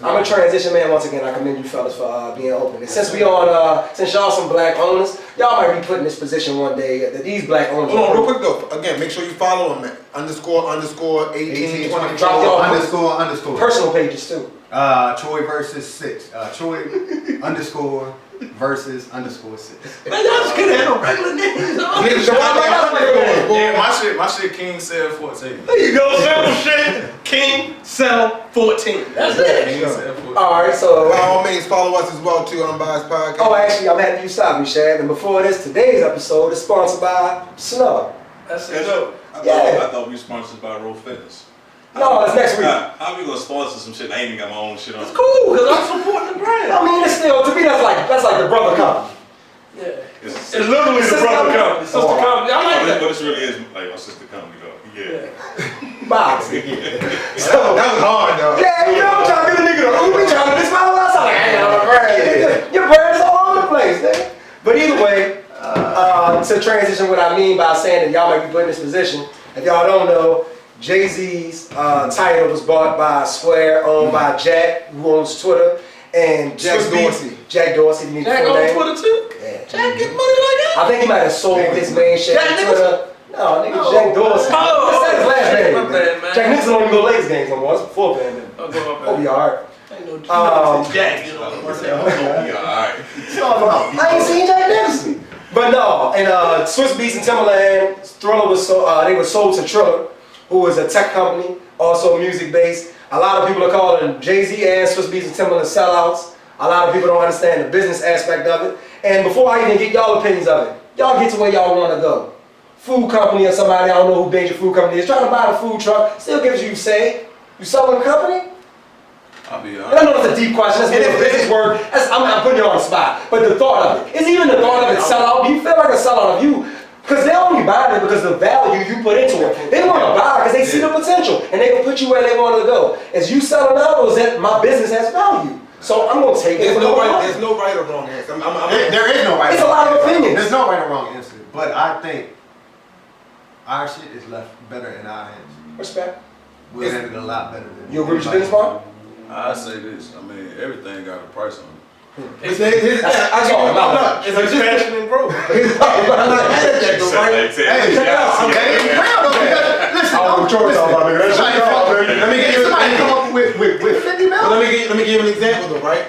I'm a transition man. Once again, I commend you fellas for being open. And since we on, since y'all some black owners, y'all might be put in this position one day that these black owners. Hold on, real quick though. Again, make sure you follow him at __1824. 1824. Drop your __ personal pages too. Troy versus 6. Troy _ versus _6. Man, y'all just couldn't have no regular names. Yeah, my shit King said 14. There you go, simple shit. King, Cell, 14. That's it. King said 14. All right, so. By all means, follow us as well too, Unbiased Podcast. Oh, actually, I'm happy you stopped me, Shad. And before this, today's episode is sponsored by Snug. That's it. Dope. I thought we were sponsored by Roll Fitness. No, it's next week. How we gonna sponsor some shit? I ain't even got my own shit on. It's cool, because I'm supporting the brand. I mean, it's still, to me, that's like the brother company. Yeah. It's Literally the brother company, sister company. I like that. But this really is like my sister company though. Yeah. Boxing. So, That was hard though. yeah, you know, I'm trying to give a nigga the Uber, trying to this my last time. I ain't on the brand. Your brand is all over the place, nigga. But either way, to transition what I mean by saying that y'all might be put in this position, if y'all don't know, Jay-Z's Tidal was bought by Square, owned by Jack, who owns Twitter, and Jack Swizz Beats- Dorsey. Jack Dorsey, you need Jack the full on name. Twitter too? Yeah. Jack get money like that? I think he might have sold his main shit Jack on Twitter. No, nigga, Jack Dorsey. Oh, That's his last name. my bad, man. Jack Nixon don't even go Lakers games no more. It's before pandemic. Hope you alright. Jack, you know. Yeah, alright. I ain't seen Jack Nixon. But no, and Swizz Beats and Timbaland, Triller was they were sold to Triller, who is a tech company, also music based. A lot of people are calling Jay-Z and Swizz Beats and Timbaland sellouts. A lot of people don't understand the business aspect of it. And before I even get y'all opinions of it, y'all get to where y'all want to go. Food company or somebody, I don't know who Danger Food Company is, trying to buy a food truck, still gives you say, you selling a company? I'll be And I honest. know that's a deep question, that's a business word, I'm putting you on the spot. But the thought of it, is even the thought of it sellout, do you feel like a sellout of you? Because they only buy it because of the value you put into it. They want to buy it because they see the potential and they can put you where they want to go. Is you selling out or is that my business has value? So I'm going to take it. There's no right or wrong answer. There is no right. It's a lot of opinions. There's no right or wrong answer. But I think our shit is left better in our hands. Respect. We'll handle it a lot better than You agree with your business partner? I say this. I mean, everything got a price on it. It's expansion and growth. I'm not mad at that though, right? Hey, check it out. Listen, let me get you. Somebody come up with 50 mil. Let me give you an example though, right?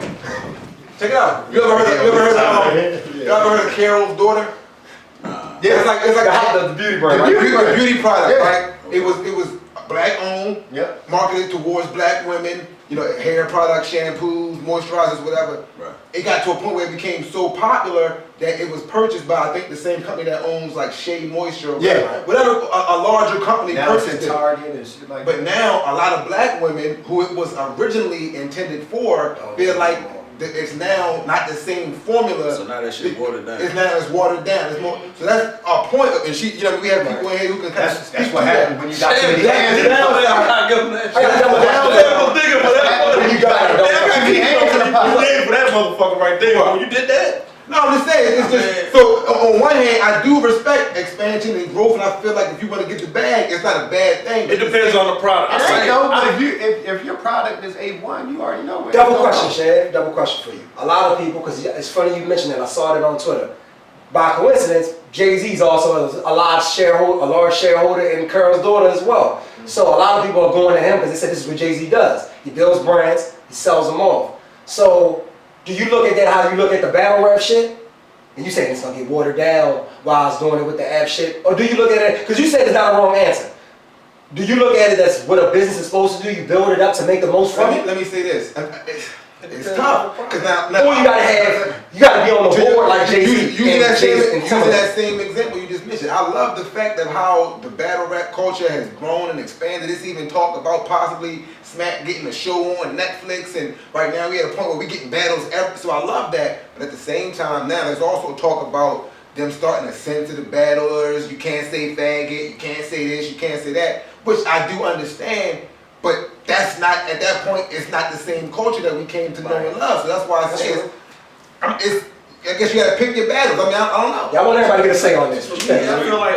Check it out. You ever heard of Carol's daughter? Yeah, it's like the beauty brand. The beauty product, right? It was black owned, Yep. marketed towards black women, you know, hair products, shampoos, moisturizers, whatever. Right. It got to a point where it became so popular that it was purchased by, I think, the same company that owns like Shea Moisture. Or whatever, a larger company Now it's purchased in it. Target and shit like But that. now a lot of black women who it was originally intended for feel like it's now not the same formula. So now that shit watered down. It's watered down. It's more. So that's our point. And she, you know, we have people in here who can kind of That's speak what to happens that. when you got too many Damn, hands in the damn, pot. I gotta give him that I gotta double shit. down. Damn, nigga, for that. When you got it, Damn, I gotta keep hands in the pot. you did for that motherfucker right there. When you did that. No, I'm just saying. It's just so. On one hand, I do respect expansion and growth, and I feel like if you want to get the bag, it's not a bad thing. It depends on the product. It I ain't say, though, but if your product is A1, you already know it. Double question, Shad. Double question for you. A lot of people, because it's funny you mentioned that. I saw it on Twitter. By coincidence, Jay-Z's also a large shareholder in Curl's daughter as well. So a lot of people are going to him because they said this is what Jay-Z does. He builds brands, he sells them off. So do you look at that how you look at the battle rap shit? And you saying it's gonna get watered down while I was doing it with the app shit? Or do you look at it, because you said it's not a wrong answer. Do you look at it as what a business is supposed to do? You build it up to make the most from it? Let me say this. It's tough because now Or you gotta be on the board like Jay-Z. Using that and Timbaland. same example you just mentioned, I love the fact of how the battle rap culture has grown and expanded. It's even talked about possibly Smack getting a show on Netflix, and right now we at a point where we getting battles every. So I love that, but at the same time now there's also talk about them starting to censor the battlers. You can't say faggot, you can't say this, you can't say that, which I do understand. But that's not, at that point, it's not the same culture that we came to know and love. So that's why I say it's I guess you gotta pick your battles. I mean, I don't know. Yeah, I want everybody to get a say on this. What you think? I feel like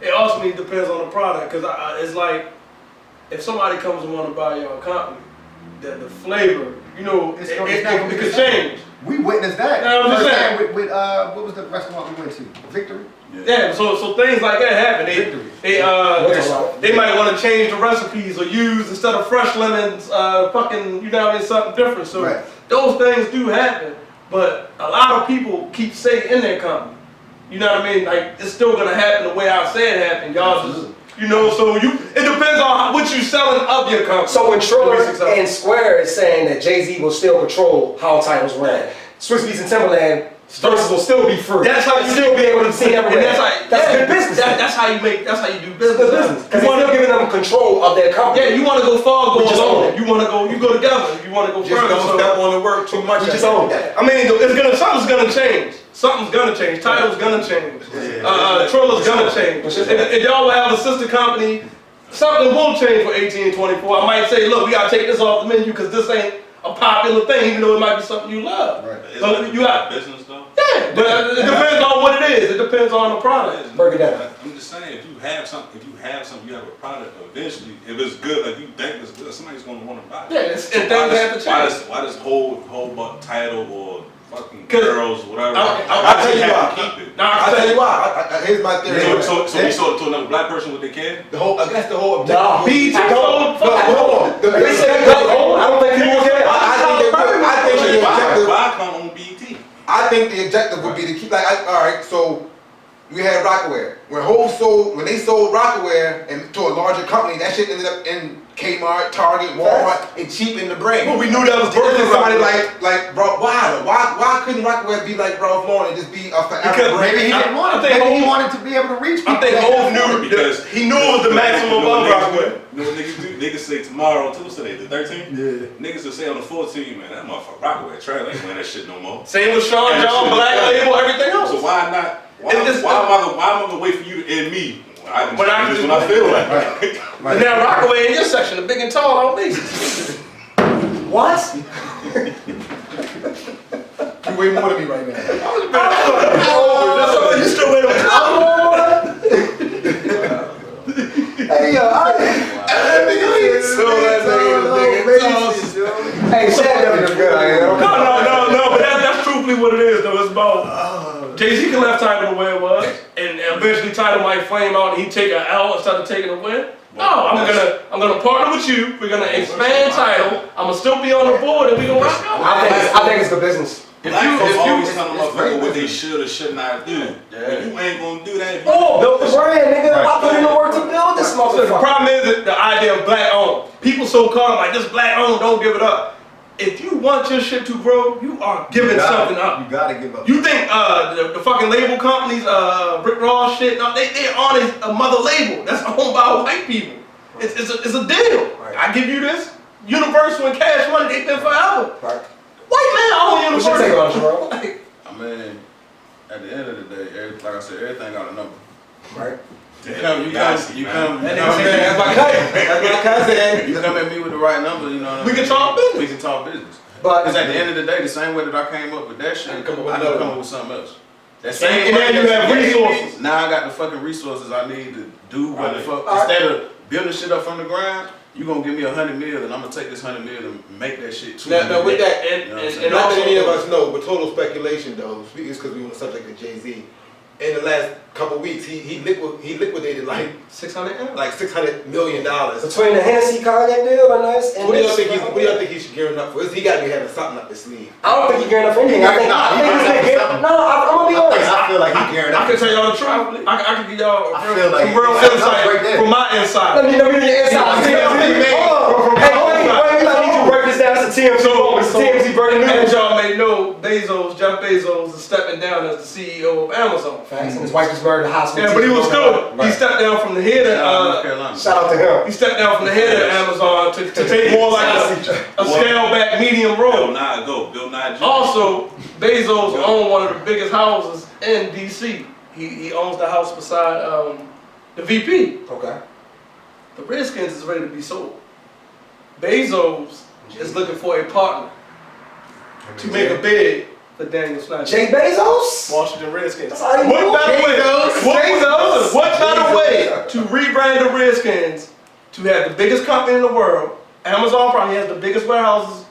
it ultimately depends on the product, because it's like if somebody comes and want to buy your company, the flavor, you know, It's it not could change. We witnessed that. No, I'm just First saying. time with what was the restaurant we went to? Victory? Yeah, so things like that happen. They might want to change the recipes or use, instead of fresh lemons, fucking, you know what I mean, something different. So Right. those things do happen, but a lot of people keep saying in their company, you know what I mean? Like, it's still gonna happen the way I say it happened. Y'all just, you know, so it depends on what you selling of your company. So when Triller To be successful. and Square is saying that Jay-Z will still control how titles ran, Swizz Beats and Timbaland Verzuz will still be free. That's how you still be able to see everywhere. That's good business. That's how you do It's business. good business. Because you're still giving them control of their company. Yeah, you want to go far, go We just own alone. it. You want to go, you go together. You want to go Just further. don't So- step on the work too much. We just own it. I mean, something's gonna change. Something's gonna change. Title's gonna change. Triller's gonna change. If y'all will have a sister company, something will change for 1824. I might say, look, we gotta take this off the menu because this ain't a popular thing, even though it might be something you love. Right. So you got business though. yeah, but it depends on what it is. It depends on the product. Break it down. I'm just saying, if you have something, you have a product. Eventually, if it's good, like you think it's good, somebody's gonna want to buy it. Yeah, and things have to change. Why this whole title or fucking 'Cause girls, whatever? I'll tell you have why. to keep it. I'll tell you why. Here's my theory. So you sold it to another black person with their kid? I guess the whole objective. No, BET sold. Hold on. They said black owned. I don't think people care. I think the objective. Viacom on BET. I think the objective would be to keep all right. So we had Rockaware. When they sold Rockaware and to a larger company, that shit ended up in Kmart, Target, Walmart, and cheapened the brand. Well, we knew that was Then birthing somebody Rockaware. like bro, why couldn't Rockaware be like Ralph Lauren and just be a forever Because brand? Maybe he didn't want it. I think Maybe he Hov- wanted to be able to reach people. I think Hov knew Because he knew it was the maximum of Rockaware. You know what niggas do? Niggas say tomorrow, Tuesday, the 13th? Yeah. Niggas will say on the 14th, man, that motherfucker Rockaway trash, ain't wearing that shit no more. Same with Sean John, Black Label, everything else. So why not? Why It's just- am I gonna wait for you to end me? When I feel like Right. And now Rockaway in your section, the big and tall on me. What? You way more than me right now. That's why you still wait on Hey, yo, hey, Shad definitely good. No, but that's truthfully what it is, though. It's about Jay-Z can left Tidal the way it was, and eventually Tidal might flame out and he take an L instead of taking a win. No, I'm gonna partner with you. We're gonna expand Tidal. I'm gonna still be on the board, and we gonna rock out. I think it's good business. Black folks always telling motherfuckers what they should or should not do. But you ain't gonna do that. Oh, built the brand, nigga. I put in the work to build this So the motherfucker. problem is the idea of black owned. People so caught up like this black owned, don't give it up. If you want your shit to grow, you are giving something up. You gotta give up. You think the fucking label companies, Rick Ross shit, no, they're on a mother label that's owned by white people. It's a deal. Right. I give you this. Universal and Cash Money, they've been forever. Right. White man own What's your take on it, Universal. bro? I mean, at the end of the day, like I said, everything got a number. Right. You come. That's my cousin. You come at me with the right number, you know what I mean? We can talk business. We can talk business. But Because at the end of the day, the same way that I came up with that shit, I come up with done another come one. up with something else. That same And now money you that have gave me, resources. Now I got the fucking resources I need to do what the fuck. Alright. Instead of building shit up from the ground, you gonna give me $100 million, and I'm gonna take this $100 million and make that shit too. Now with that, You know what I'm saying? and not that any of us know, but total speculation though, it's because we on the subject of Jay-Z. In the last couple weeks, he liquidated like 600 $600 million. between the Hennessy cognac deal and this, and What do y'all this, think he should gearing up for? He got to be having something up his sleeve. I don't think he's gearing up for anything. I think he's been gearing. No, I'm gonna be honest. I feel like he gearing up. I can tell y'all the truth. I can give y'all I feel like some real it's insight right there. from my inside. Let me get the inside. Hold on. Hey, wait, I need you to break this down. It's a TMZ moment. It's a TMZ breaking As news. y'all may know, Jeff Bezos is stepping down as the CEO of Amazon. Facts. And his wife just murdered the hospital. Yeah, but he was still, he Right. stepped down from the head North of, Carolina. Shout out to him. he stepped down from the head of Amazon to take more like a scale back medium Bill role. Nye go. Bill Nye Jr. Also, Bezos owned one of the biggest houses in DC. He owns the house beside the VP. Okay. The Redskins is ready to be sold. Bezos is looking for a partner to make a bid for Daniel Snyder. Jay Bezos? Washington Redskins. That's how you What move. better way to rebrand the Redskins to have the biggest company in the world? Amazon probably has the biggest warehouses.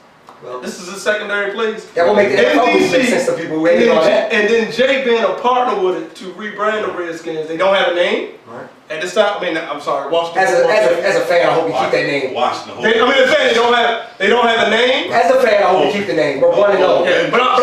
Well, This is a secondary place. that will make the NFL NBC, make sense to people who And ain't then, on that. and then Jay being a partner with it to rebrand the Redskins. They don't have a name Right. at this time. I mean, I'm sorry, Washington. As a fan, I hope you keep that name. Watching the whole. I'm saying they don't have a name. As a fan, I hope you keep the name. We're 1-0. Yeah, but I'm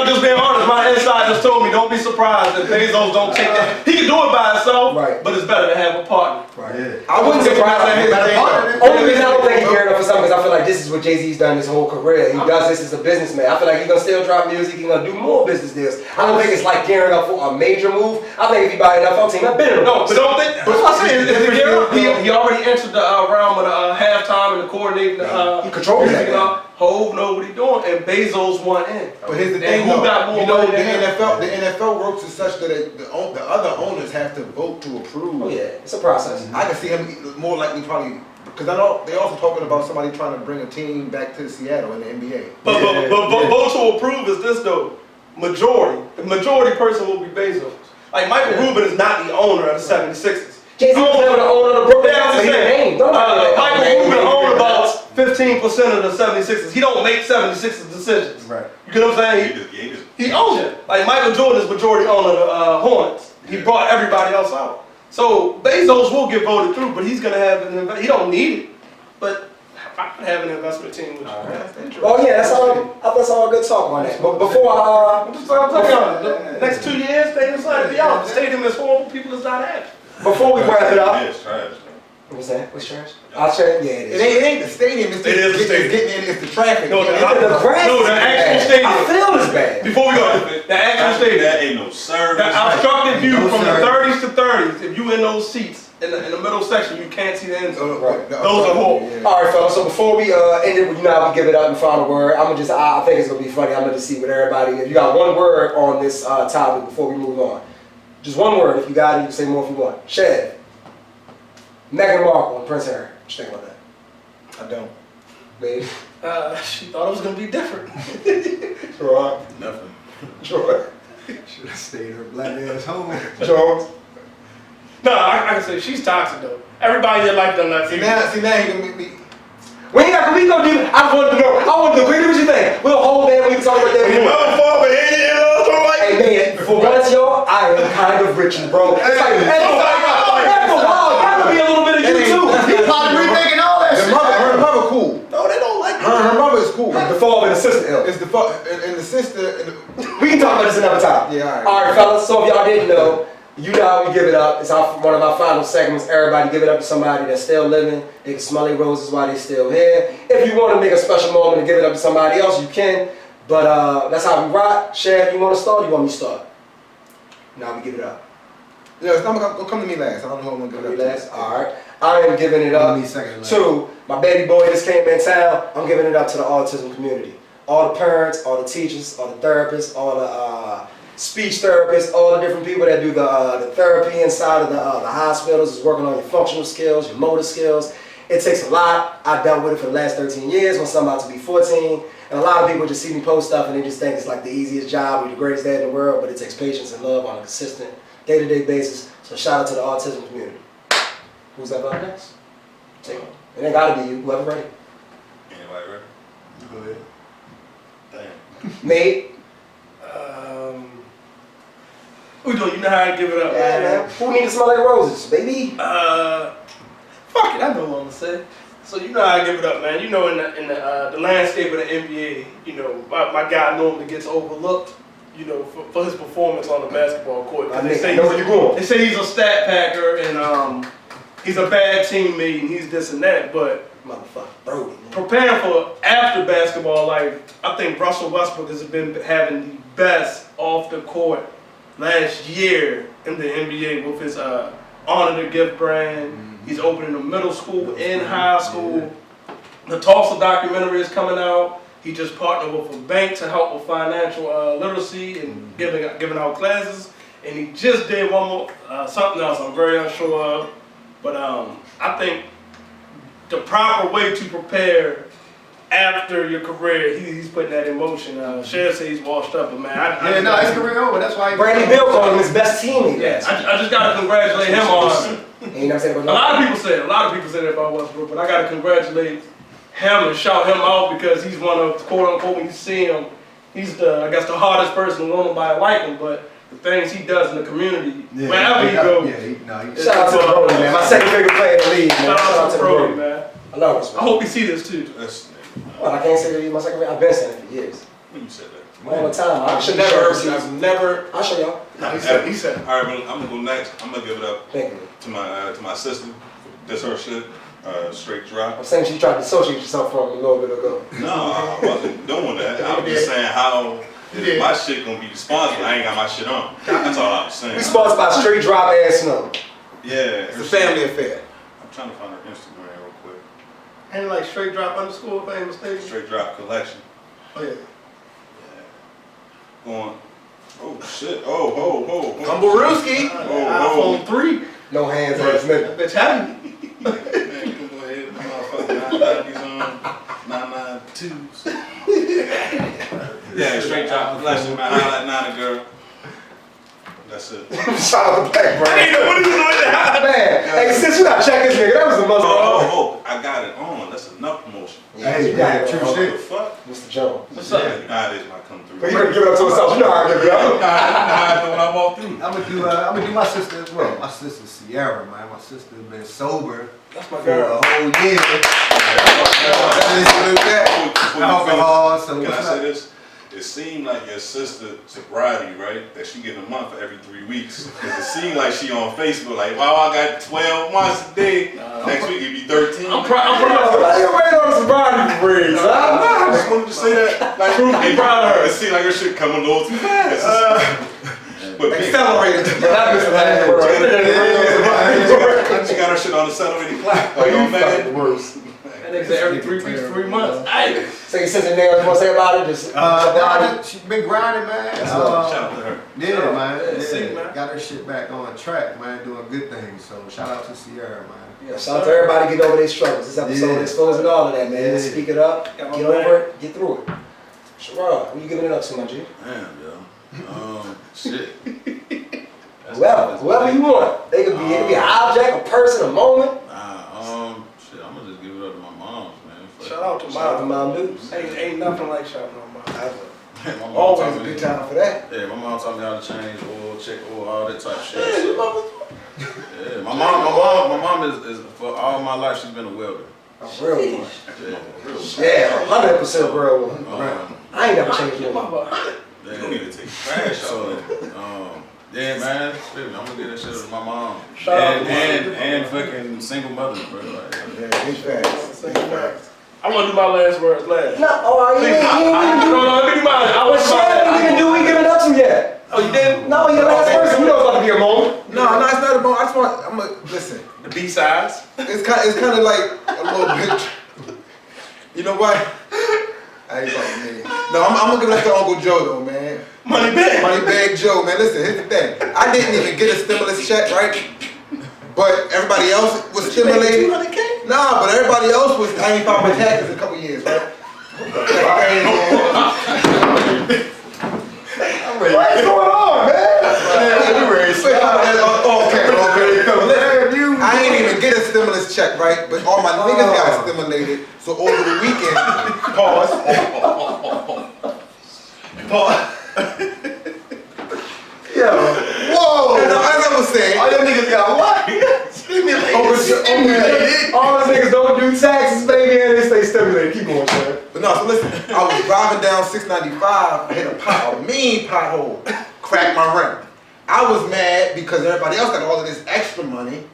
just being honest. My inside just told me don't be surprised if Bezos don't take that. He can do it by himself, Right. but it's better to have a partner. Yeah. I wouldn't surprise me. Partner. Only reason I don't think he's gearing up for something is I feel like this is what Jay-Z's done his whole career. He does this as a businessman. I feel like he's gonna still drop music, he's gonna do more business deals. I don't think it's like gearing up for a major move. I think if he buy an NFL team, I've been in a No, but don't think. That's what I'm saying. Is the gear? He already entered the realm of the halftime and the coordinating. He controls that. Hove know what he's doing, and Bezos won in. But here's the And thing, who though. got more You know, money the than him? NFL works as such that the other owners have to vote to approve. Oh yeah, it's a process. I can see him more likely probably because I know they also talking about somebody trying to bring a team back to Seattle in the NBA. But vote to approve is this though. Majority. The majority person will be Bezos. Like Michael Rubin is not the owner of the 76ers. Jay-Z was never the owner of the Brooklyn Yeah, I'm Nets, just but he saying. named. Don't Michael Rubin owned about 15% of the 76ers. He don't make 76ers decisions. Right. You get what I'm saying? He owns it. Like Michael Jordan is majority owner of the Hornets. He brought everybody else out. So Bezos will get voted through, but he's gonna have he don't need it. But I could have an investment team with you. That's interesting. Oh yeah, that's all good talk on that. But before I'm telling y'all, the next 2 years, they decided to be out. The stadium is horrible. People is not happy. before we wrap it up, It's trash. what's that? What's trash? I'll check. Yeah, it It is. ain't the stadium. It's It is the stadium. Getting in. It's the traffic. No, The grass No, the is actual bad. stadium. I feel it's bad. Before we go, the actual stadium. That ain't no service. The obstructed view No from the service. 30s to 30s. If you in those seats in the middle section, you can't see the end zone. Right. Those are horrible. All right, fellas. So before we end it, you know how we give it up and final word. I think it's gonna be funny. I'm gonna just see what everybody. If you got one word on this topic before we move on, just one word. If you got it, you can say more if you want. Chev, Meghan Markle, and Prince Harry. What you think about that? I don't. Babe, She thought it was gonna be different. Troy, Nothing. Troy, Should have stayed her black ass home. Jones. No, I can say she's toxic though. Everybody in your life done that. See now he gonna make me. We ain't got. We gonna do. I wanted to know. I wanted to know. What you think? We'll hold that. We can talk about that. more. Hey man, for once, y'all, I am kind of rich, bro. It's like, after a while, gotta be a little bit of you too. He probably rethinking all that shit. Her mother cool. No, they don't like Her mother is cool. The father and the sister ill. It's the and the sister. And We can talk about this another time. Yeah, all right. All right, fellas. So if y'all didn't know, you know how we give it up. It's one of our final segments. Everybody give it up to somebody that's still living. They can smell their roses while they're still here. If you want to make a special moment and give it up to somebody else, you can. But that's how we rock. Chad, you want to start or you want me to start? Now we give it up. Yeah, it's gonna come to me last. I don't know who I'm gonna give it up to. All right. I am giving it up to my baby boy that came in town. I'm giving it up to the autism community. All the parents, all the teachers, all the therapists, all the speech therapists, all the different people that do the therapy inside of the hospitals is working on your functional skills, your motor skills. It takes a lot. I dealt with it for the last 13 years when I'm about to be 14. And a lot of people just see me post stuff and they just think it's like the easiest job or the greatest dad in the world, but it takes patience and love on a consistent day-to-day basis. So shout out to the autism community. Who's that about next? Take it. It ain't gotta be you, whoever ready. Anybody ready? Go ahead. Damn. Me. We doing? You know how I give it up, Yeah, man. Who need to smell like roses, baby? Fuck it, I know what I'm gonna say. So you know how I give it up, man. You know, in the landscape of the NBA, you know, my guy normally gets overlooked, you know, for his performance on the basketball court. They know where you're going. They say he's a stat packer and he's a bad teammate and he's this and that, but Motherfucker, Brody. preparing for after basketball life, I think Russell Westbrook has been having the best off the court last year in the NBA with his Honor the Gift brand. He's opening a middle school and high school. The Tulsa documentary is coming out. He just partnered with a bank to help with financial literacy and giving out classes. And he just did one more, something else I'm very unsure of. But I think the proper way to prepare after your career, he's putting that in motion. Sherod says he's washed up, but man, his career over. That's why. Brandon Bill called him his best teammate. Yeah, I just gotta congratulate him on. You know what I'm saying? A lot of people say that about Westbrook, but I gotta congratulate him and shout him out because he's one of, quote unquote, when you see him, he's the hardest person to want nobody like him, but the things he does in the community, wherever he goes. Shout out to the Brody, man. My second favorite player in the league, man. Shout out to the Brody, man. I love this, man. I hope you see this too. Well, I can't say that he's my second favorite. I've been saying it for years. When you said that? All the time. I've never. I'll show y'all. He said. All right, well, I'm gonna go next. I'm gonna give it up Thank you. to my sister. That's her shit. Straight drop. I'm saying she tried to dissociate yourself from him a little bit ago. No, I wasn't doing that. I was just saying how is my shit gonna be responsible. I ain't got my shit on. That's all I was saying. We sponsored by Straight Drop and Snow. Yeah. It's a family affair. I'm trying to find her Instagram real quick. And like straight drop underscore famous station. Straight drop collection. Oh yeah. Going. Oh shit. Oh. Humble-rooski. iPhone 3. No hands ass nigga. Bitch, happy. Man, you can go ahead, motherfucker. 992s. Yeah, straight drop collection, man. Holla at Nana girl. That's it. Shout out to Black, bro. What are you doing that? Man, hey, since you gotta check this nigga, that was the most. Oh, I got it on. That's enough promotion. Hey, you got it. true What shit. The fuck? Mr. Jones. What's up? Yeah, you know how it is when I come through. But you gonna give it up to us. You know how I give it up. You know how when I walk through. I'm gonna do my sister as well. My sister Sierra, man. My sister's been sober That's my for girl. a whole year. Alcohol, so Can I say this? It seemed like your sister sobriety, right? That she getting a month for every 3 weeks. Cause it seemed like she on Facebook, like, wow, I got 12 months a day. Next week it'd be 13. I'm proud. You waiting on the sobriety breeze, I just wanted to say that. Like, I'm proud of her. It seemed like her shit coming a little too fast. But accelerated. Not Mr. Last she got her shit on the accelerated clock. Are you mad? Worse. That nigga said every 3 weeks, 3 months. Hey. So you said anything else you want to say about it? Just she's been grinding, man. Shout out to her. Yeah, man. Yeah, sick, man. Got her shit back on track, man. Doing good things. So shout out to Sierra, man. shout out to everybody getting over their struggles. This episode exposing all of that, man. Yeah. Speak it up, Got get my over back. it, get through it. Sherod, who you giving it up to, my G? Damn, yo. Shit. Whoever you want. They could be, it could be an object, a person, a moment. Shit, I'm gonna just give it up to my moms, man. Fuck. Shout out to Shout out to mom. Mom Dukes. Ain't nothing like shouting out mom. My mom Always taught a me- good time for that. Yeah, my mom taught me how to change oil, check oil, all that type of shit. So. Yeah, my mom is for all my life she's been a welder. A real one. Yeah, Yeah, 100% real one. I ain't never changed one. You don't need to take trash out. yeah, man. I'm gonna get that shit to my mom. Shout out to And fucking single mothers, bro. Like, Yeah, big facts. Big facts. I want to do my last words last. No, oh, you ain't No, let me do mine. I What was Sherod didn't even do, we giving up to yet. Oh, you didn't? No, you're the last person. You know it's about to be a moment. No, it's not a bone. I just want. I'm gonna listen. The B-sides. It's kind of like a little bit. You know what? I ain't fucking me. No, I'm gonna give that to Uncle Joe though, man. Money bag. Money bag Joe, man. Listen, here's the thing. I didn't even get a stimulus check, right? But everybody else was stimulated. Nah, but everybody else was. I ain't filed my taxes in a couple years, right? What's going on, man? I ain't even get a stimulus check, right? But all my niggas got stimulated. So over the weekend, pause. Yo. Whoa! As I was saying, All them niggas got what? Stimulated. All those niggas don't do taxes, baby, and they stay stimulated. Keep going, Sherod. but no. So listen, I was driving down 695. I hit a mean pothole, cracked my rim. I was mad because everybody else got all of this extra money.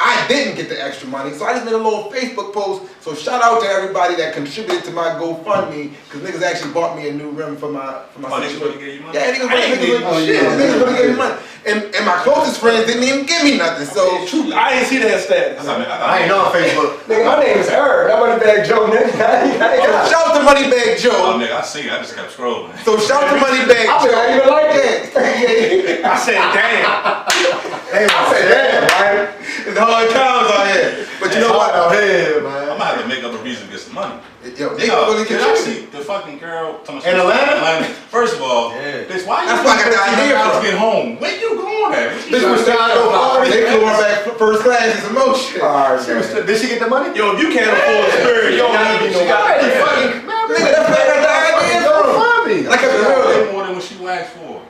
I didn't get the extra money, so I just made a little Facebook post. So shout out to everybody that contributed to my GoFundMe, because niggas actually bought me a new rim for my Niggas really gave you money? Yeah, niggas really gave me money. And my closest friends didn't even give me nothing. So I ain't see that status. I ain't on Facebook. Nigga, my name is Herb. That money bag Joe, nigga. I ain't got it. shout out to Moneybag Oh, Joe. nigga, I see it. I just kept scrolling. So shout out to Moneybag I Joe. don't even like Yeah. I said, damn. I said, damn, right? It's hard times out here. But you know what? Out here, I'm man. gonna have to make up a reason to get some money. Yo, they Yo, really did I contribute. see the fucking girl In Atlanta? First of all, Yeah. bitch, why you That's why I got the idea to from. get home? Where you going at? What you Bitch was trying to go forward. They flew her back first class. It's emotion. Alright, man. Did she get the money? Yo, if you can't afford a spirit, you don't need to be no Nigga, that's where I got the idea from. And I kept it real. Way more than what she asked for.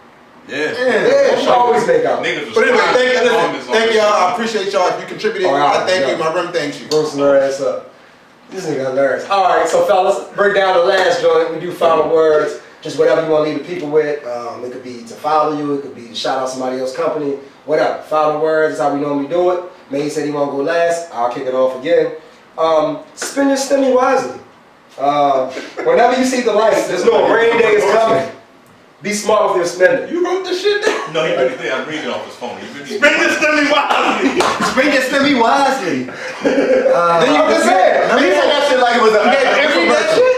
Yeah. Yeah. She always make out. Niggas was But anyway, crying thank you, on listen, this thank shit. y'all. I appreciate y'all. If you contributed, Oh, yeah, I thank yeah. you. My rim thanks you. Roasting her ass up. This nigga hilarious. Alright, so fellas, break down the last joint. We do final words. Just whatever you want to leave the people with. It could be to follow you. It could be to shout out somebody else's company. Whatever. Final words is how we normally do it. May said he want to go last. I'll kick it off again. Spend your stimmy wisely. Whenever you see the lights, there's no rain day is coming. Be smart with your spending. You wrote this shit down. No, he really did. I'm reading it off his phone. He really Bring this to me wisely. Spend your stimmy wisely. Then you just said. He said that shit like it was a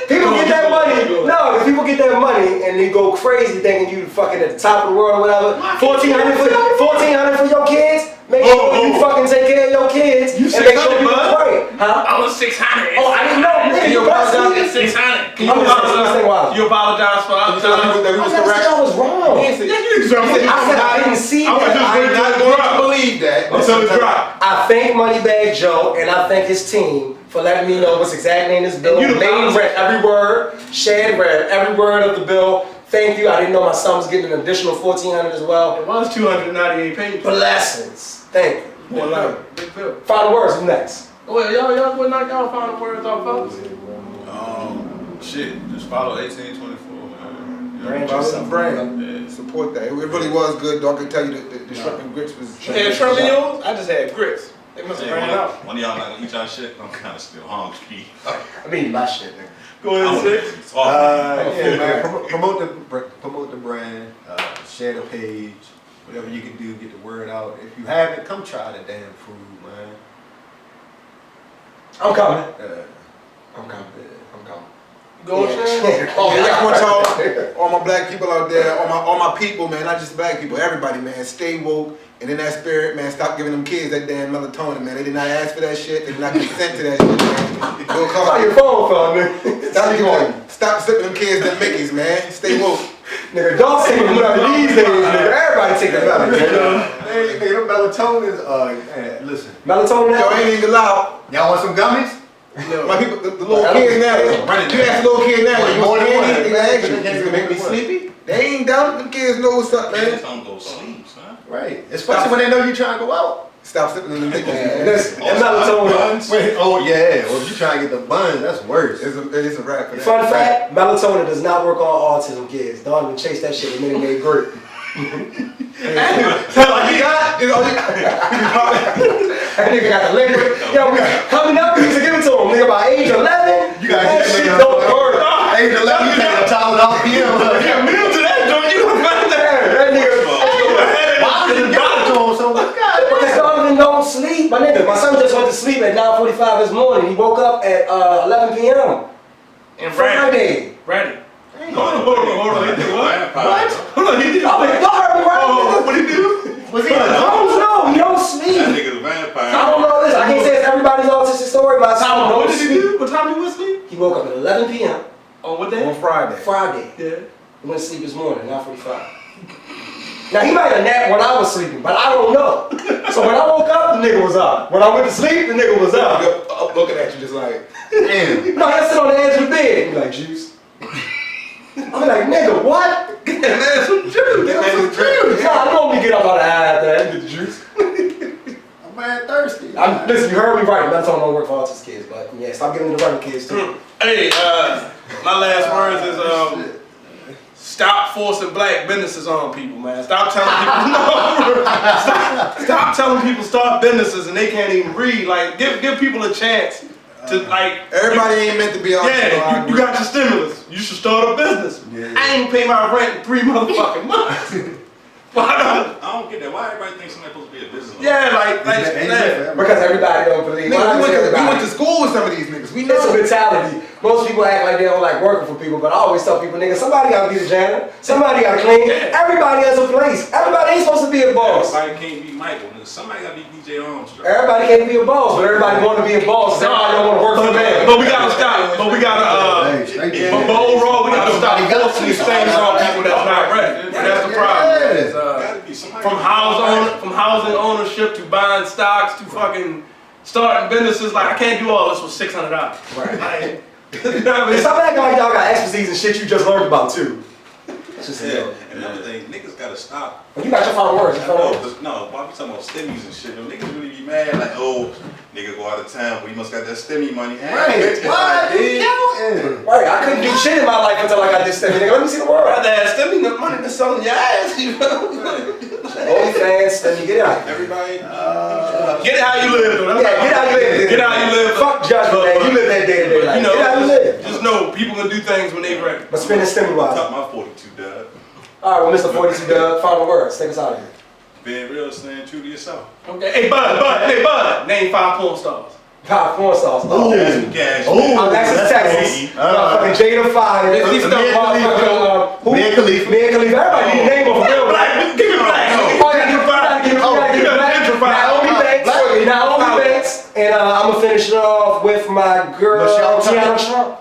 People get that money. No, if people get that money and they go crazy thinking you fucking at the top of the world or whatever. $1,400 for your kids. Make sure you fucking take care of your kids and make sure you pray. Huh? I was 600. Oh, I didn't know. Nigga, you apologize. 600. I'm just saying why. You apologize for That we was I correct. said I was wrong. I said I didn't see I was that. just I'm not going to believe that. until it dropped. I thank Moneybag Joe and I thank his team for letting me know what's exactly in this bill. And you the Lane boss. read every word. Shad read every word of the bill. Thank you. I didn't know my son was getting an additional $1,400 as well. It was 298 pages. Blessings. Thank you. Boy, like, big bill. Final words. Who's next? Well, y'all would knock y'all final words off, fellas. Shit, just follow 1824, man. You know, Brand Follow yourself. the brand. Yeah. Support that. It really was good, though. I can tell you that the shrimp and grits was. You had shrimp in yours? I just had grits. They must have Yeah, ran it out. one of y'all not gonna eat y'all shit. I'm kind of still hungry. I mean, my shit, nigga. Go ahead, sis. Yeah, man. Promote the brand. Share the page. Whatever you can do, get the word out. If you haven't, come try the damn food, man. I'm coming. I'm coming. Go ahead. Oh, yeah, I want y'all, all my black people out there, all my people, man, not just black people, everybody, man, stay woke. And in that spirit, man, stop giving them kids that damn melatonin, man. They did not ask for that shit. They did not consent to that shit, man. Go How call your phone fell, nigga? Stop slipping them kids them Mickeys, man. Stay woke. Nigga, don't take the melon these days, nigga. Everybody take the melon, nigga. Hey, nigga, them melatonin man, listen. Melatonin Yo, now? ain't even allowed. Y'all want some gummies? My people, the little kids now, you ask the little kids now, you want candy? They ask you, is it gonna make me sleepy? They ain't down. Them kids know what's up, Kids man. don't go sleep, son. Right. Especially when they know you're trying to go out. Stop sipping in the liquor. Man, that melatonin. Wait, oh yeah. Well, if you try to get the buns, that's worse. It's a wrap for that. Fun fact, melatonin does not work on autism kids. Don't even chase that shit the minute they great. So like you got, That nigga got the liquid. Yo, coming up, we used to give it to him. Nigga, by age 11, You gotta that get shit that don't nigga work. Age 11, you take a towel off him. Yeah, meal to that joint, you don't find that. That nigga, Why would you give it to him so much? because Donovan don't sleep. My nigga, my son just went to sleep at 9:45 this morning. He woke up at 11 p.m. And Friday. Ready. Hold on. He did what? Hold on, he did Oh, what? y'all heard me right? Oh, what he do? Was he? I don't know. He don't That sleep. nigga's a vampire. I don't know this. I can't say it's everybody's autistic story, but I Time, don't what did he sleep. do? What time he was asleep? He woke up at 11 p.m. On what day? on Friday. Friday. Yeah. He went to sleep this morning, 9:45. Now he might have napped when I was sleeping, but I don't know. So when I woke up, the nigga was up. When I went to sleep, the nigga was up. Up looking at you just like, Damn. No, I sit on the edge of the bed. He like, juice. I'm like, nigga, what? Get that man some juice. get some juice. Nah, I normally get up out of the eye after that and get the juice. I'm man thirsty. Listen, you heard me right. Melatonin don't work for autistic kids, but yeah, stop giving it to running kids too. Hey, my last words is stop forcing black businesses on people, man. Stop telling people stop telling people start businesses and they can't even read. Like give people a chance to like. everybody ain't meant to be on. Yeah, you got your stimulus. You should start a business. Yeah. I ain't pay my rent in 3 motherfucking months. Why not? I don't get that. Why everybody thinks somebody's supposed to be a business owner? Yeah, like Yeah. Because everybody don't believe. Nigga, we Everybody. went to school with some of these niggas. We It's a know. mentality. Most people act like they don't like working for people, but I always tell people, nigga, somebody gotta be the janitor. Somebody gotta clean. Everybody has a place. Everybody ain't supposed to be a boss. Everybody can't be Michael. Nigga. Somebody gotta be DJ Armstrong. Everybody can't be a boss, but everybody want to be a boss. Everybody don't want to work for them. But we gotta stop. But we gotta but overall we gotta stop forcing these things on people that's not ready. And that's the problem. Is, Gotta be somebody. from housing ownership to buying stocks to fucking starting businesses, like I can't do all this with $600. Right. Like, you know what I mean? Stop acting like y'all got expertise and shit you just learned about too. It's just Yeah. And another thing, niggas gotta stop. When you got your final words, your final words. No, why we talking about stimmies and shit? Them niggas really be mad like, oh, nigga go out of town, but he must got that stimmy money. Right. Why you counting? Right, I couldn't do shit in my life until I got this thing. Nigga, let me see the world. Rather have spending the money than selling your ass, you know? OnlyFans, let me get it out. Everybody. Get it how you live, though. Yeah, get how you live. Get how you live. Fuck judgment, man. You live that day to day life. You know, Get how you live. just know people can do things when they ready. But spend it stimmy wise. Top my 42, dog. All right, well, Mr. 42 Doug, final words. Take us out of here. Being real, staying true to yourself. Okay. Hey, Bud. Name 5 porn stars. Top porn stars. Cash. Alexis Texas. Motherfucking Jada Fire. Mia Khalifa. Who? Mia Khalifa. Mia Khalifa. Everybody need a name of a real Black. Give me black. Oh, yeah, give it back. Naomi Banks. And I'm going to finish it off with my girl, Tiana Trump.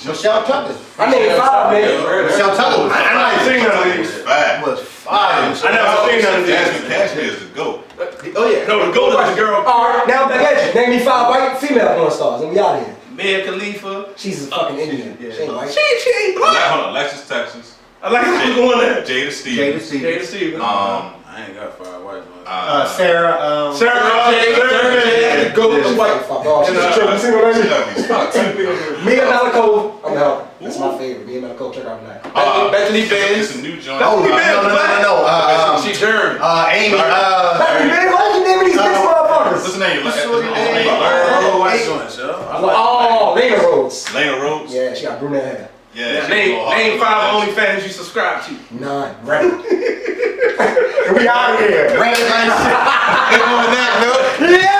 Michelle Tucker. I named 5, man. Michelle Tucker was I ain't seen none of these. Fat. was fire. I never seen none of these. Cashmere is the GOAT. Oh, yeah. No, the gold is the girl. All right, now back at you. Name me 5 white female porn stars, and we out of here. Mia Khalifa. She's a fucking Indian. She ain't white. She ain't black. Hold on, Alexis Texas. I like who's going there. Jada Stevens. Jada Stevens. I ain't got 5 white ones. Sarah. Sarah. Go with the white fuck off. She's a trick. You see what I mean? Mia Malakova. I'm out. That's my favorite. Mia Malakova. Check out tonight. Bethany It's Benz. a new joint. Oh, no. She German. Amy. Man, why you naming these bitch motherfuckers? What's the name? Oh, white joints, yo. Oh, Lena Rhodes. Lena Rhodes. Yeah, she got brunette hair. Yeah. Name 5 OnlyFans you subscribe to. 9. Right. We out of here. Rain Man. Yeah.